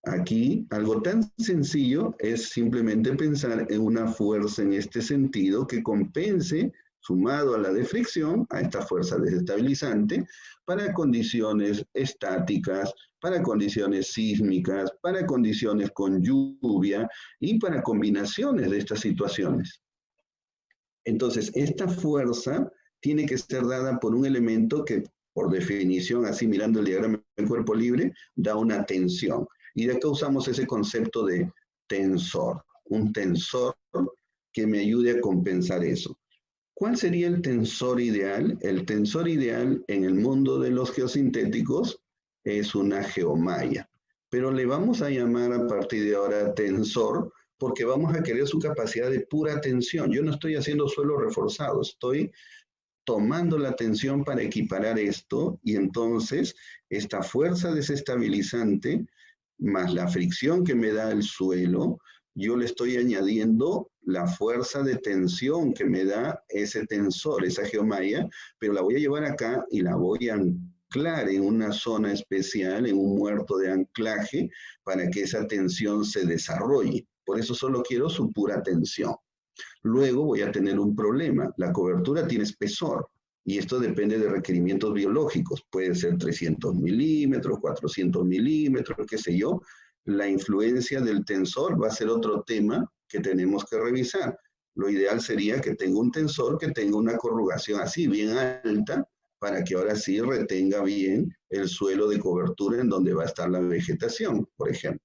Aquí, algo tan sencillo es simplemente pensar en una fuerza en este sentido que compense, sumado a la de fricción, a esta fuerza desestabilizante, para condiciones estáticas, para condiciones sísmicas, para condiciones con lluvia y para combinaciones de estas situaciones. Entonces, esta fuerza tiene que ser dada por un elemento que, por definición, así mirando el diagrama del cuerpo libre, da una tensión. Y de acá usamos ese concepto de tensor, un tensor que me ayude a compensar eso. ¿Cuál sería el tensor ideal? El tensor ideal en el mundo de los geosintéticos es una geomalla, pero le vamos a llamar a partir de ahora tensor porque vamos a querer su capacidad de pura tensión. Yo no estoy haciendo suelo reforzado, estoy tomando la tensión para equiparar esto y entonces esta fuerza desestabilizante más la fricción que me da el suelo, yo le estoy añadiendo la fuerza de tensión que me da ese tensor, esa geomalla, pero la voy a llevar acá y la voy a anclar en una zona especial, en un muerto de anclaje, para que esa tensión se desarrolle. Por eso solo quiero su pura tensión. Luego voy a tener un problema. La cobertura tiene espesor. Y esto depende de requerimientos biológicos. Puede ser 300 milímetros, 400 milímetros, qué sé yo. La influencia del tensor va a ser otro tema que tenemos que revisar. Lo ideal sería que tenga un tensor que tenga una corrugación así, bien alta, para que ahora sí retenga bien el suelo de cobertura en donde va a estar la vegetación, por ejemplo.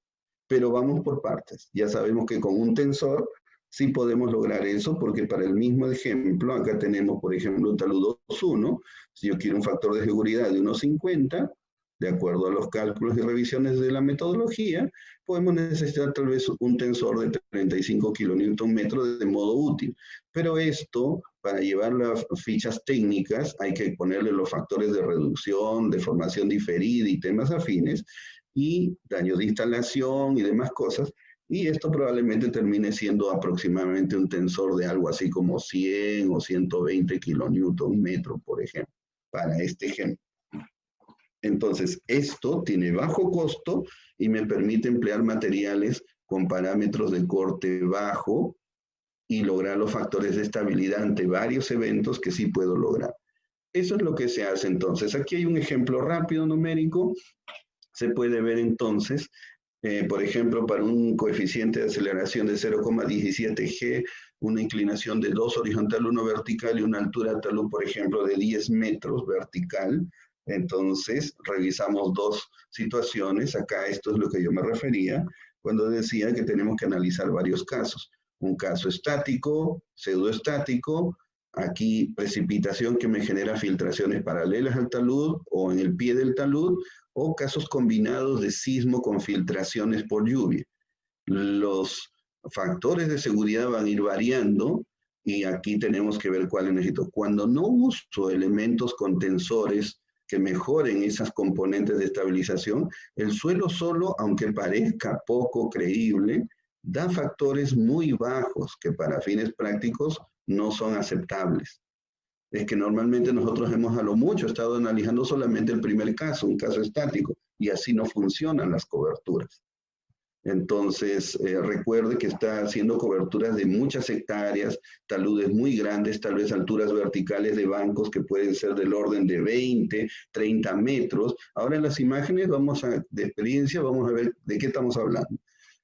Pero vamos por partes. Ya sabemos que con un tensor sí podemos lograr eso, porque para el mismo ejemplo, acá tenemos, por ejemplo, un talud 2.1. Si yo quiero un factor de seguridad de 1.50, de acuerdo a los cálculos y revisiones de la metodología, podemos necesitar tal vez un tensor de 35 kilonewton-metros de modo útil. Pero esto, para llevar las fichas técnicas, hay que ponerle los factores de reducción, deformación diferida y temas afines, y daño de instalación y demás cosas, y esto probablemente termine siendo aproximadamente un tensor de algo así como 100 o 120 kilonewton-metro, por ejemplo, para este ejemplo. Entonces, esto tiene bajo costo y me permite emplear materiales con parámetros de corte bajo y lograr los factores de estabilidad ante varios eventos que sí puedo lograr. Eso es lo que se hace entonces. Aquí hay un ejemplo rápido numérico. Se puede ver entonces, por ejemplo, para un coeficiente de aceleración de 0,17 G, una inclinación de 2 horizontal, 1 vertical y una altura talud, por ejemplo, de 10 metros vertical. Entonces, revisamos dos situaciones. Acá esto es lo que yo me refería cuando decía que tenemos que analizar varios casos. Un caso estático, pseudoestático, aquí precipitación que me genera filtraciones paralelas al talud o en el pie del talud, o casos combinados de sismo con filtraciones por lluvia. Los factores de seguridad van a ir variando y aquí tenemos que ver cuáles necesito. Cuando no uso elementos con tensores que mejoren esas componentes de estabilización, el suelo solo, aunque parezca poco creíble, da factores muy bajos que para fines prácticos no son aceptables. Es que normalmente nosotros hemos a lo mucho estado analizando solamente el primer caso, un caso estático, y así no funcionan las coberturas. Entonces, recuerde que está haciendo coberturas de muchas hectáreas, taludes muy grandes, tal vez alturas verticales de bancos que pueden ser del orden de 20, 30 metros. Ahora en las imágenes de experiencia, vamos a ver de qué estamos hablando.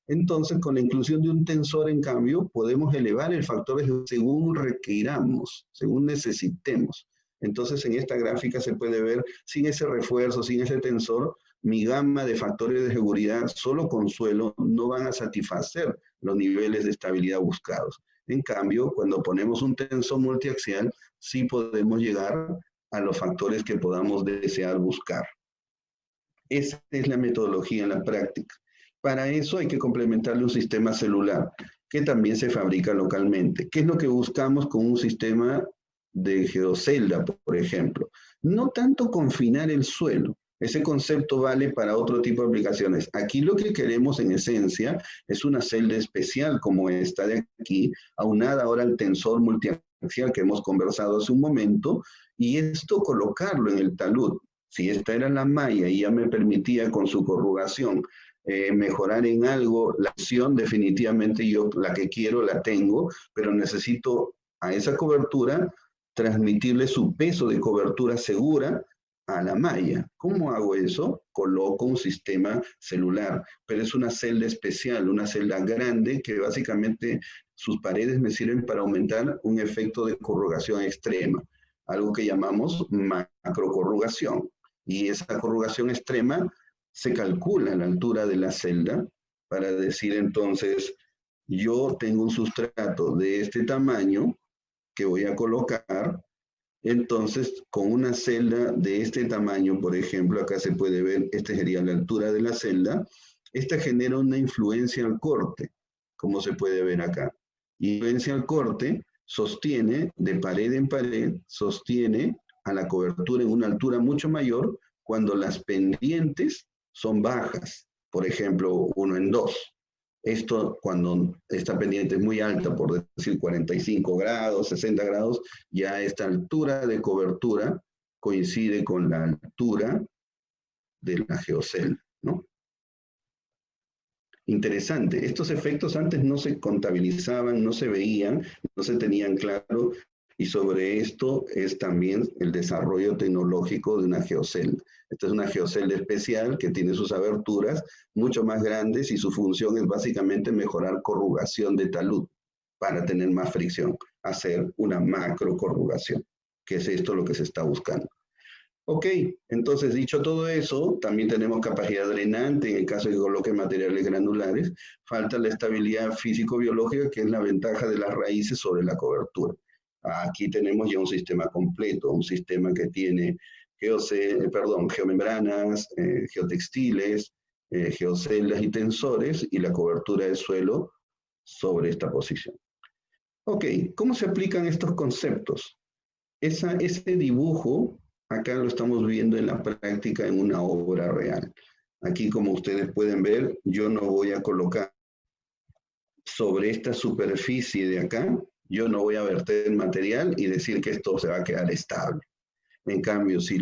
Entonces, con la inclusión de un tensor, en cambio, podemos elevar el factor según requiramos, según necesitemos. Entonces, en esta gráfica se puede ver, sin ese refuerzo, sin ese tensor, mi gama de factores de seguridad solo con suelo no van a satisfacer los niveles de estabilidad buscados. En cambio, cuando ponemos un tensor multiaxial, sí podemos llegar a los factores que podamos desear buscar. Esa es la metodología en la práctica. Para eso hay que complementarle un sistema celular que también se fabrica localmente. ¿Qué es lo que buscamos con un sistema de geocelda, por ejemplo? No tanto confinar el suelo. Ese concepto vale para otro tipo de aplicaciones. Aquí lo que queremos en esencia es una celda especial como esta de aquí, aunada ahora al tensor multiaxial que hemos conversado hace un momento, y esto colocarlo en el talud. Si esta era la malla y ya me permitía con su corrugación mejorar en algo, la acción definitivamente yo la que quiero la tengo, pero necesito a esa cobertura transmitirle su peso de cobertura segura a la malla. ¿Cómo hago eso? Coloco un sistema celular, pero es una celda especial, una celda grande que básicamente sus paredes me sirven para aumentar un efecto de corrugación extrema, algo que llamamos macrocorrugación. Y esa corrugación extrema se calcula la altura de la celda para decir entonces, yo tengo un sustrato de este tamaño que voy a colocar, entonces con una celda de este tamaño, por ejemplo, acá se puede ver, esta sería la altura de la celda, esta genera una influencia al corte, como se puede ver acá. Influencia al corte sostiene de pared en pared, sostiene a la cobertura en una altura mucho mayor cuando las pendientes son bajas, por ejemplo, 1 en 2. Esto cuando esta pendiente es muy alta, por decir 45 grados, 60 grados, ya esta altura de cobertura coincide con la altura de la geocelda, ¿no? Interesante, estos efectos antes no se contabilizaban, no se veían, no se tenían claro, Y sobre esto es también el desarrollo tecnológico de una geocelda. Esta es una geocelda especial que tiene sus aberturas mucho más grandes y su función es básicamente mejorar corrugación de talud para tener más fricción, hacer una macro corrugación, que es esto lo que se está buscando. Ok, entonces dicho todo eso, también tenemos capacidad drenante en el caso de que coloque materiales granulares. Falta la estabilidad físico-biológica, que es la ventaja de las raíces sobre la cobertura. Aquí tenemos ya un sistema completo, un sistema que tiene geomembranas, geotextiles, geoceldas y tensores, y la cobertura del suelo sobre esta posición. Ok, ¿cómo se aplican estos conceptos? Ese dibujo, acá lo estamos viendo en la práctica en una obra real. Aquí, como ustedes pueden ver, yo no voy a colocar sobre esta superficie de acá, yo no voy a verter material y decir que esto se va a quedar estable. En cambio, si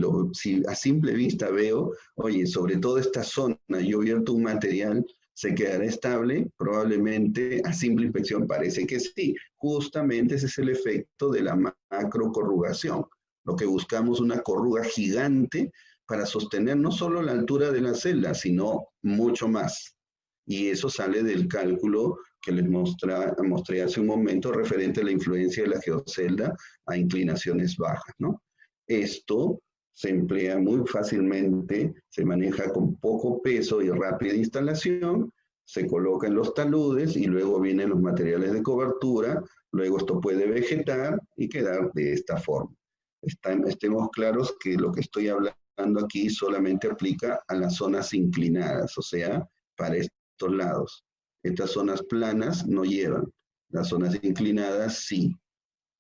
a simple vista veo, oye, sobre toda esta zona yo vierto un material, ¿se quedará estable? Probablemente a simple inspección parece que sí. Justamente ese es el efecto de la macro corrugación. Lo que buscamos es una corruga gigante para sostener no solo la altura de la celda, sino mucho más. Y eso sale del cálculo que les mostré hace un momento referente a la influencia de la geocelda a inclinaciones bajas, ¿no? Esto se emplea muy fácilmente, se maneja con poco peso y rápida instalación, se coloca en los taludes y luego vienen los materiales de cobertura, luego esto puede vegetar y quedar de esta forma. Estemos claros que lo que estoy hablando aquí solamente aplica a las zonas inclinadas, o sea, para estos lados. Estas zonas planas no llevan, las zonas inclinadas sí,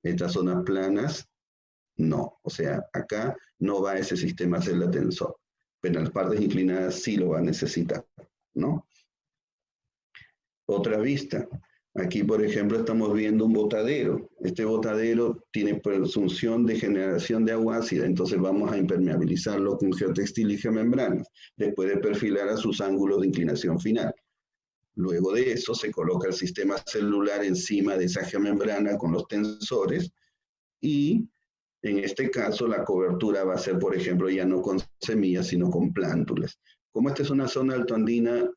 estas zonas planas no, o sea, acá no va ese sistema celda tensor, pero en las partes inclinadas sí lo va a necesitar, ¿no? Otra vista. Aquí, por ejemplo, estamos viendo un botadero. Este botadero tiene presunción de generación de agua ácida, entonces vamos a impermeabilizarlo con geotextil y geomembranas, después de perfilar a sus ángulos de inclinación final. Luego de eso se coloca el sistema celular encima de esa geomembrana con los tensores y en este caso, la cobertura va a ser, por ejemplo, ya no con semillas, sino con plántulas. Como esta es una zona altoandina,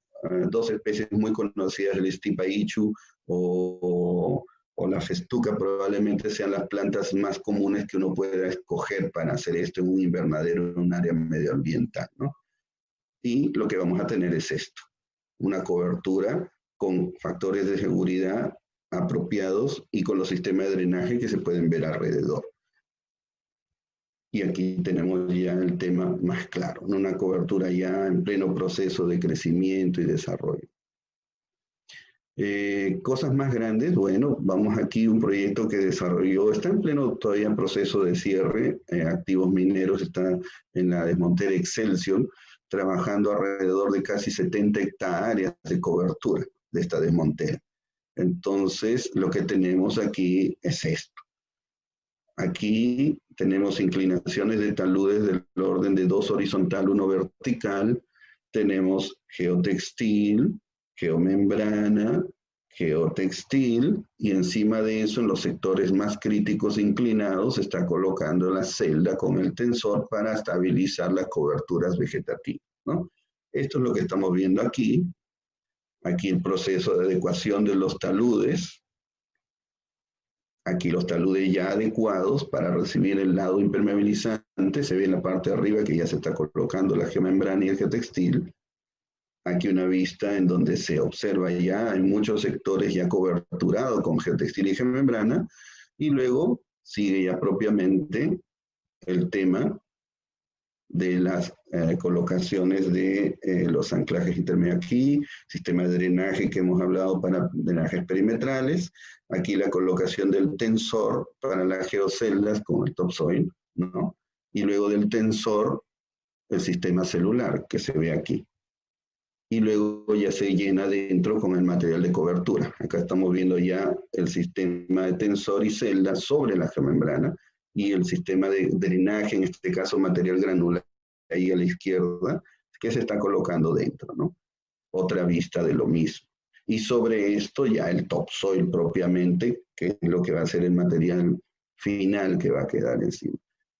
dos especies muy conocidas, el Stipaichu o la festuca, probablemente sean las plantas más comunes que uno pueda escoger para hacer esto en un invernadero, en un área medioambiental, ¿no? Y lo que vamos a tener es esto, una cobertura con factores de seguridad apropiados y con los sistemas de drenaje que se pueden ver alrededor. Y aquí tenemos ya el tema más claro, ¿no? Una cobertura ya en pleno proceso de crecimiento y desarrollo. Cosas más grandes, bueno, vamos aquí un proyecto que desarrolló, está en pleno todavía en proceso de cierre, Activos Mineros está en la desmontera Excelsior, trabajando alrededor de casi 70 hectáreas de cobertura de esta desmontera. Entonces, lo que tenemos aquí es esto. Aquí tenemos inclinaciones de taludes del orden de 2 horizontal, 1 vertical. Tenemos geotextil, geomembrana, geotextil, y encima de eso, en los sectores más críticos inclinados, se está colocando la celda con el tensor para estabilizar las coberturas vegetativas, ¿no? Esto es lo que estamos viendo aquí. Aquí el proceso de adecuación de los taludes. Aquí los taludes ya adecuados para recibir el lado impermeabilizante. Se ve en la parte de arriba que ya se está colocando la geomembrana y el geotextil. Aquí una vista en donde se observa ya en muchos sectores ya coberturado con geotextil y geomembrana. Y luego sigue ya propiamente el tema de las colocaciones de los anclajes intermedios aquí, sistema de drenaje que hemos hablado para drenajes perimetrales, aquí la colocación del tensor para las geoceldas con el topsoil, ¿no? Y luego del tensor, el sistema celular que se ve aquí. Y luego ya se llena dentro con el material de cobertura. Acá estamos viendo ya el sistema de tensor y celda sobre la geomembrana, y el sistema de drenaje, en este caso material granular, ahí a la izquierda, que se está colocando dentro, ¿no? Otra vista de lo mismo. Y sobre esto ya el topsoil propiamente, que es lo que va a ser el material final que va a quedar encima.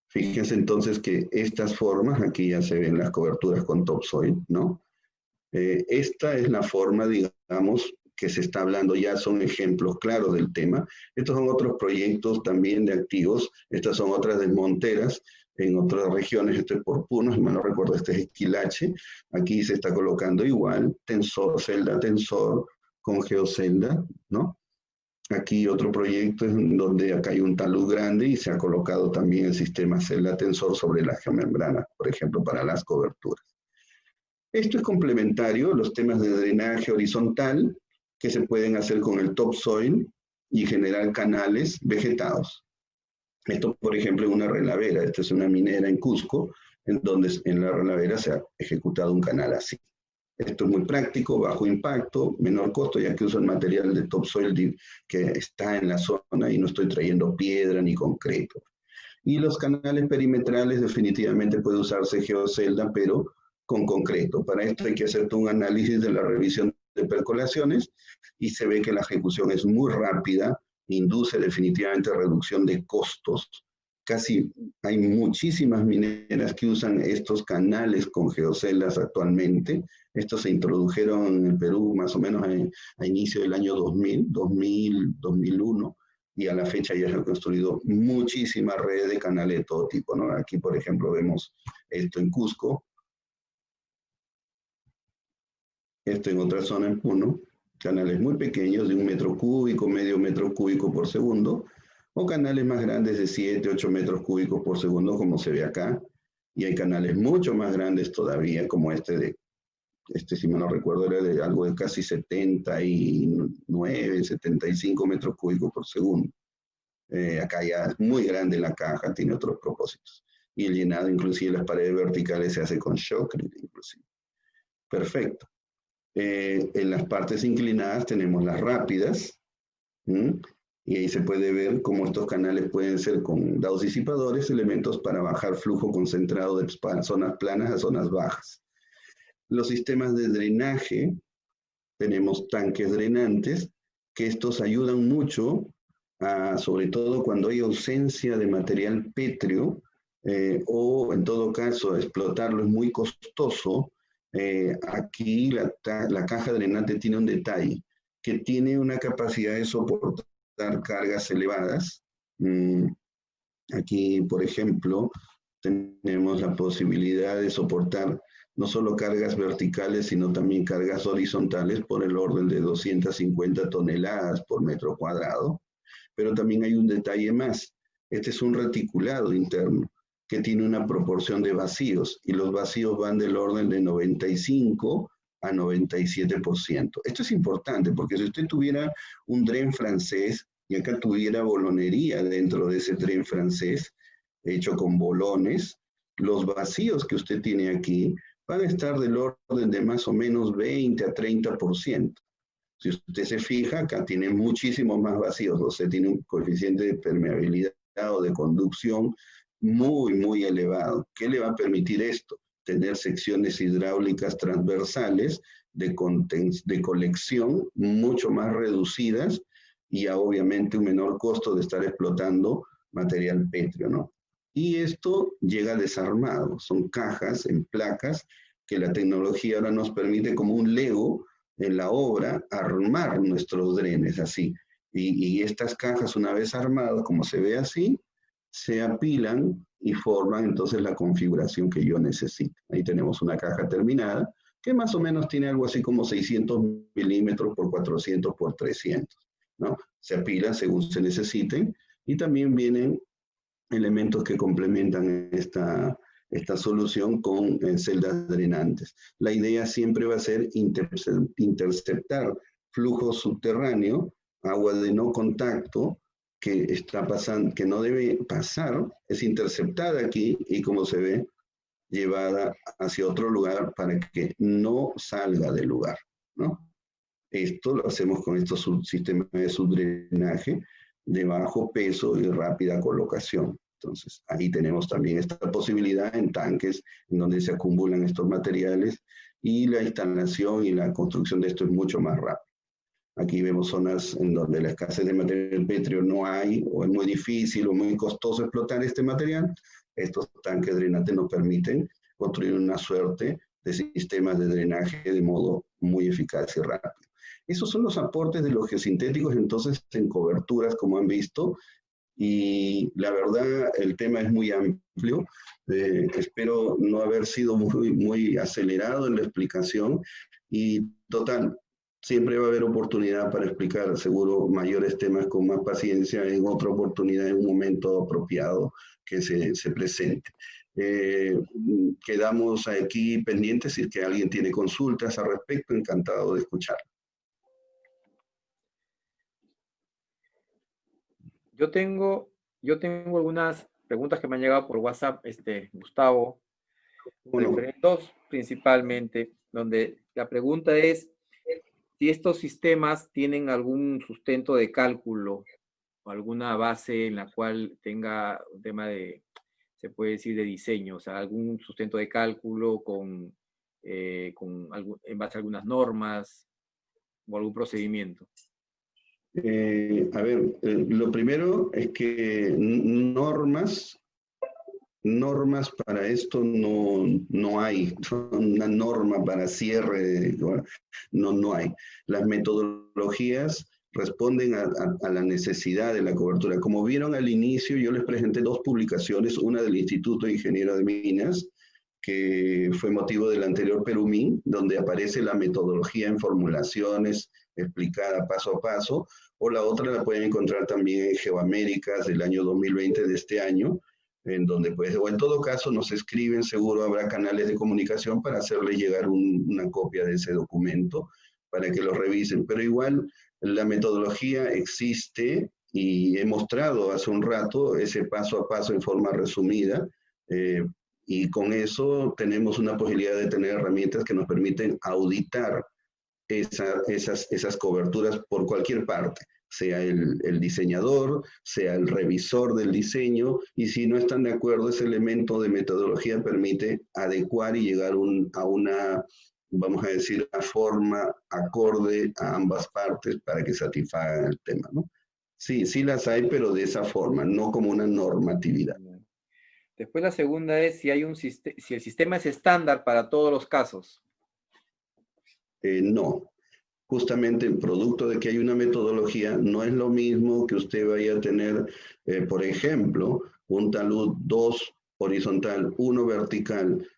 Fíjense entonces que estas formas, aquí ya se ven las coberturas con topsoil, ¿no? Esta es la forma, digamos, que se está hablando, ya son ejemplos claros del tema. Estos son otros proyectos también de activos, estas son otras desmonteras en otras regiones, esto es por Puno, si mal no recuerdo, este es Esquilache, aquí se está colocando igual, tensor, celda, tensor, con geocelda, ¿no? Aquí otro proyecto en donde acá hay un talud grande y se ha colocado también el sistema celda tensor sobre la geomembrana, por ejemplo, para las coberturas. Esto es complementario a los temas de drenaje horizontal que se pueden hacer con el topsoil y generar canales vegetados. Esto, por ejemplo, en una relavera. Esta es una minera en Cusco, en donde en la relavera se ha ejecutado un canal así. Esto es muy práctico, bajo impacto, menor costo, ya que uso el material de topsoil que está en la zona y no estoy trayendo piedra ni concreto. Y los canales perimetrales definitivamente puede usarse geocelda, pero con concreto. Para esto hay que hacer un análisis de la revisión de percolaciones y se ve que la ejecución es muy rápida, induce definitivamente reducción de costos. Casi hay muchísimas mineras que usan estos canales con geoceldas actualmente. Estos se introdujeron en el Perú más o menos a inicio del año 2001, y a la fecha ya se han construido muchísimas redes de canales de todo tipo, ¿no? Aquí, por ejemplo, vemos esto en Cusco, esto en otra zona en Puno, canales muy pequeños de 1 metro cúbico, medio metro cúbico por segundo, o canales más grandes de 7, 8 metros cúbicos por segundo, como se ve acá, y hay canales mucho más grandes todavía, como este, si me no recuerdo, era de algo de casi 79, 75 metros cúbicos por segundo. Acá ya es muy grande la caja, tiene otros propósitos. Y el llenado, inclusive las paredes verticales, se hace con shotcrete, inclusive. Perfecto. En las partes inclinadas tenemos las rápidas, y ahí se puede ver cómo estos canales pueden ser con dados disipadores, elementos para bajar flujo concentrado de zonas planas a zonas bajas. Los sistemas de drenaje, tenemos tanques drenantes, que estos ayudan mucho, sobre todo cuando hay ausencia de material pétreo, o en todo caso explotarlo es muy costoso. Aquí la caja drenante tiene un detalle, que tiene una capacidad de soportar cargas elevadas. Aquí, por ejemplo, tenemos la posibilidad de soportar no solo cargas verticales, sino también cargas horizontales por el orden de 250 toneladas por metro cuadrado. Pero también hay un detalle más. Este es un reticulado interno que tiene una proporción de vacíos, y los vacíos van del orden de 95 a 97%. Esto es importante porque si usted tuviera un dren francés y acá tuviera bolonería dentro de ese dren francés, hecho con bolones, los vacíos que usted tiene aquí van a estar del orden de más o menos 20 a 30%. Si usted se fija, acá tiene muchísimos más vacíos, o sea, tiene un coeficiente de permeabilidad o de conducción muy, muy elevado. ¿Qué le va a permitir esto? Tener secciones hidráulicas transversales de colección mucho más reducidas y obviamente un menor costo de estar explotando material pétreo, ¿no? Y esto llega desarmado, son cajas en placas que la tecnología ahora nos permite, como un Lego en la obra, armar nuestros drenes así. Y estas cajas, una vez armadas, como se ve así, se apilan y forman entonces la configuración que yo necesito. Ahí tenemos una caja terminada que más o menos tiene algo así como 600 milímetros por 400 por 300, ¿no? Se apilan según se necesiten, y también vienen elementos que complementan esta solución con celdas drenantes. La idea siempre va a ser interceptar flujo subterráneo, agua de no contacto, que está pasando, que no debe pasar, es interceptada aquí y, como se ve, llevada hacia otro lugar para que no salga del lugar, ¿no? Esto lo hacemos con estos sistemas de subdrenaje de bajo peso y rápida colocación. Entonces, ahí tenemos también esta posibilidad en tanques en donde se acumulan estos materiales, y la instalación y la construcción de esto es mucho más rápida. Aquí vemos zonas en donde la escasez de material pétreo no hay, o es muy difícil o muy costoso explotar este material. Estos tanques drenantes nos permiten construir una suerte de sistemas de drenaje de modo muy eficaz y rápido. Esos son los aportes de los geosintéticos, entonces, en coberturas, como han visto, y la verdad el tema es muy amplio. Espero no haber sido muy acelerado en la explicación y total, siempre va a haber oportunidad para explicar seguro mayores temas con más paciencia en otra oportunidad, en un momento apropiado que se presente. Quedamos aquí pendientes si es que alguien tiene consultas al respecto, encantado de escuchar. Yo tengo algunas preguntas que me han llegado por WhatsApp, Gustavo, dos principalmente, donde la pregunta es si estos sistemas tienen algún sustento de cálculo o alguna base en la cual tenga un tema de, se puede decir, de diseño, o sea, algún sustento de cálculo en base a algunas normas o algún procedimiento. A ver, lo primero es que normas para esto no hay. Una norma para cierre, no hay. Las metodologías responden a la necesidad de la cobertura. Como vieron al inicio, yo les presenté dos publicaciones, una del Instituto de Ingeniero de Minas, que fue motivo del anterior Perumín, donde aparece la metodología en formulaciones explicada paso a paso, o la otra la pueden encontrar también en Geoaméricas del año 2020 de este año, en donde pues, o en todo caso nos escriben, seguro habrá canales de comunicación para hacerles llegar una copia de ese documento para que lo revisen, pero igual la metodología existe y he mostrado hace un rato ese paso a paso en forma resumida, y con eso tenemos una posibilidad de tener herramientas que nos permiten auditar esas coberturas por cualquier parte, sea el diseñador, sea el revisor del diseño, y si no están de acuerdo, ese elemento de metodología permite adecuar y llegar a una, vamos a decir, a forma acorde a ambas partes para que satisfagan el tema, ¿no? Sí las hay, pero de esa forma, no como una normatividad. Después la segunda es si el sistema es estándar para todos los casos. No. Justamente el producto de que hay una metodología no es lo mismo que usted vaya a tener, por ejemplo, un talud 2 horizontal, 1 vertical,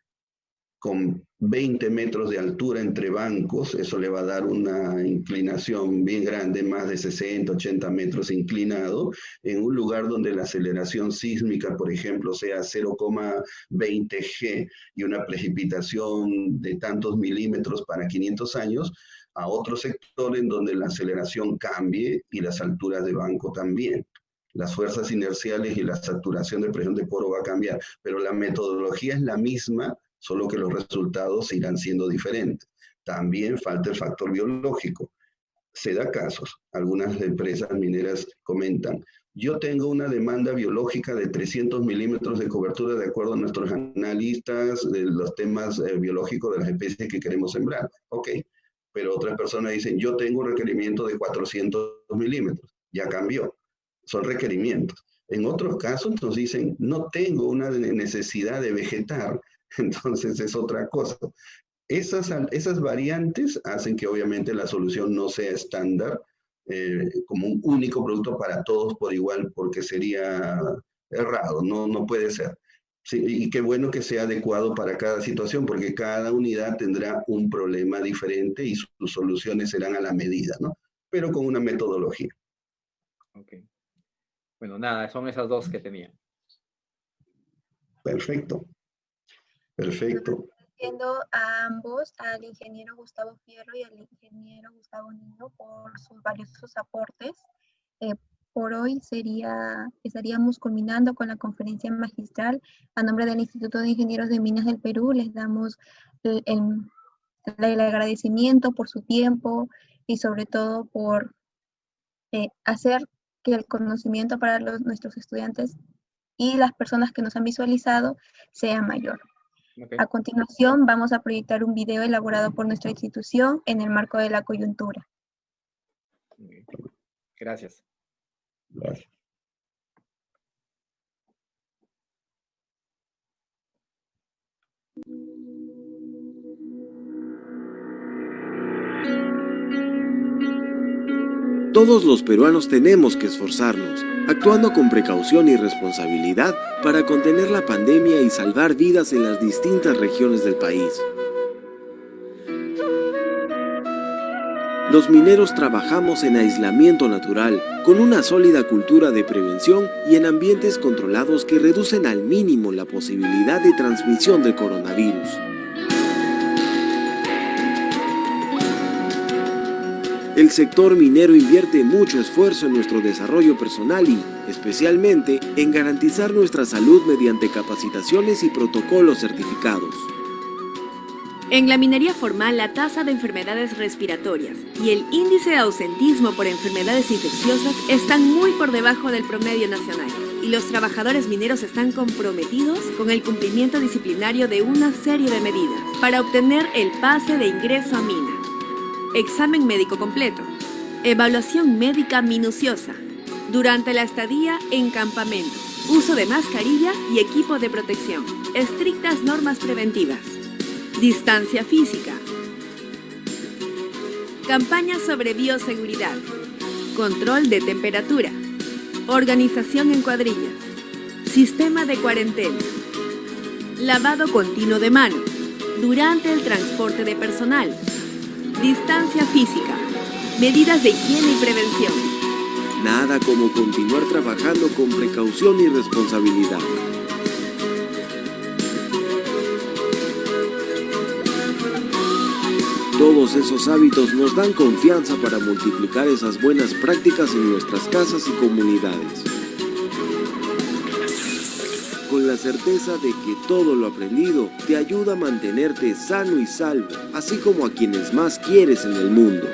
con 20 metros de altura entre bancos. Eso le va a dar una inclinación bien grande, más de 60, 80 metros inclinado, en un lugar donde la aceleración sísmica, por ejemplo, sea 0,20 G y una precipitación de tantos milímetros para 500 años, a otro sector en donde la aceleración cambie y las alturas de banco también. Las fuerzas inerciales y la saturación de presión de poro va a cambiar, pero la metodología es la misma, solo que los resultados irán siendo diferentes. También falta el factor biológico. Se da casos, algunas empresas mineras comentan, yo tengo una demanda biológica de 300 milímetros de cobertura de acuerdo a nuestros analistas de los temas biológicos de las especies que queremos sembrar. Ok, pero otras personas dicen, yo tengo un requerimiento de 400 milímetros, ya cambió, son requerimientos. En otros casos nos dicen, no tengo una necesidad de vegetar, entonces es otra cosa. Esas variantes hacen que obviamente la solución no sea estándar, como un único producto para todos por igual, porque sería errado, no puede ser. Sí, y qué bueno que sea adecuado para cada situación, porque cada unidad tendrá un problema diferente y sus soluciones serán a la medida, ¿no? Pero con una metodología. Ok. Bueno, nada, son esas dos que tenía. Perfecto. Perfecto. Agradeciendo a ambos, al ingeniero Gustavo Fierro y al ingeniero Gustavo Niño, por sus valiosos aportes. Por hoy estaríamos culminando con la conferencia magistral. A nombre del Instituto de Ingenieros de Minas del Perú, les damos el agradecimiento por su tiempo y sobre todo por hacer que el conocimiento para nuestros estudiantes y las personas que nos han visualizado sea mayor. Okay. A continuación, vamos a proyectar un video elaborado por nuestra institución en el marco de la coyuntura. Gracias. Gracias. Todos los peruanos tenemos que esforzarnos, actuando con precaución y responsabilidad para contener la pandemia y salvar vidas en las distintas regiones del país. Los mineros trabajamos en aislamiento natural, con una sólida cultura de prevención y en ambientes controlados que reducen al mínimo la posibilidad de transmisión del coronavirus. El sector minero invierte mucho esfuerzo en nuestro desarrollo personal y, especialmente, en garantizar nuestra salud mediante capacitaciones y protocolos certificados. En la minería formal, la tasa de enfermedades respiratorias y el índice de ausentismo por enfermedades infecciosas están muy por debajo del promedio nacional, y los trabajadores mineros están comprometidos con el cumplimiento disciplinario de una serie de medidas para obtener el pase de ingreso a mina. Examen médico completo, evaluación médica minuciosa, durante la estadía en campamento, uso de mascarilla y equipo de protección, estrictas normas preventivas. Distancia física. Campañas sobre bioseguridad. Control de temperatura. Organización en cuadrillas. Sistema de cuarentena. Lavado continuo de manos. Durante el transporte de personal. Distancia física. Medidas de higiene y prevención. Nada como continuar trabajando con precaución y responsabilidad. Todos esos hábitos nos dan confianza para multiplicar esas buenas prácticas en nuestras casas y comunidades. Con la certeza de que todo lo aprendido te ayuda a mantenerte sano y salvo, así como a quienes más quieres en el mundo.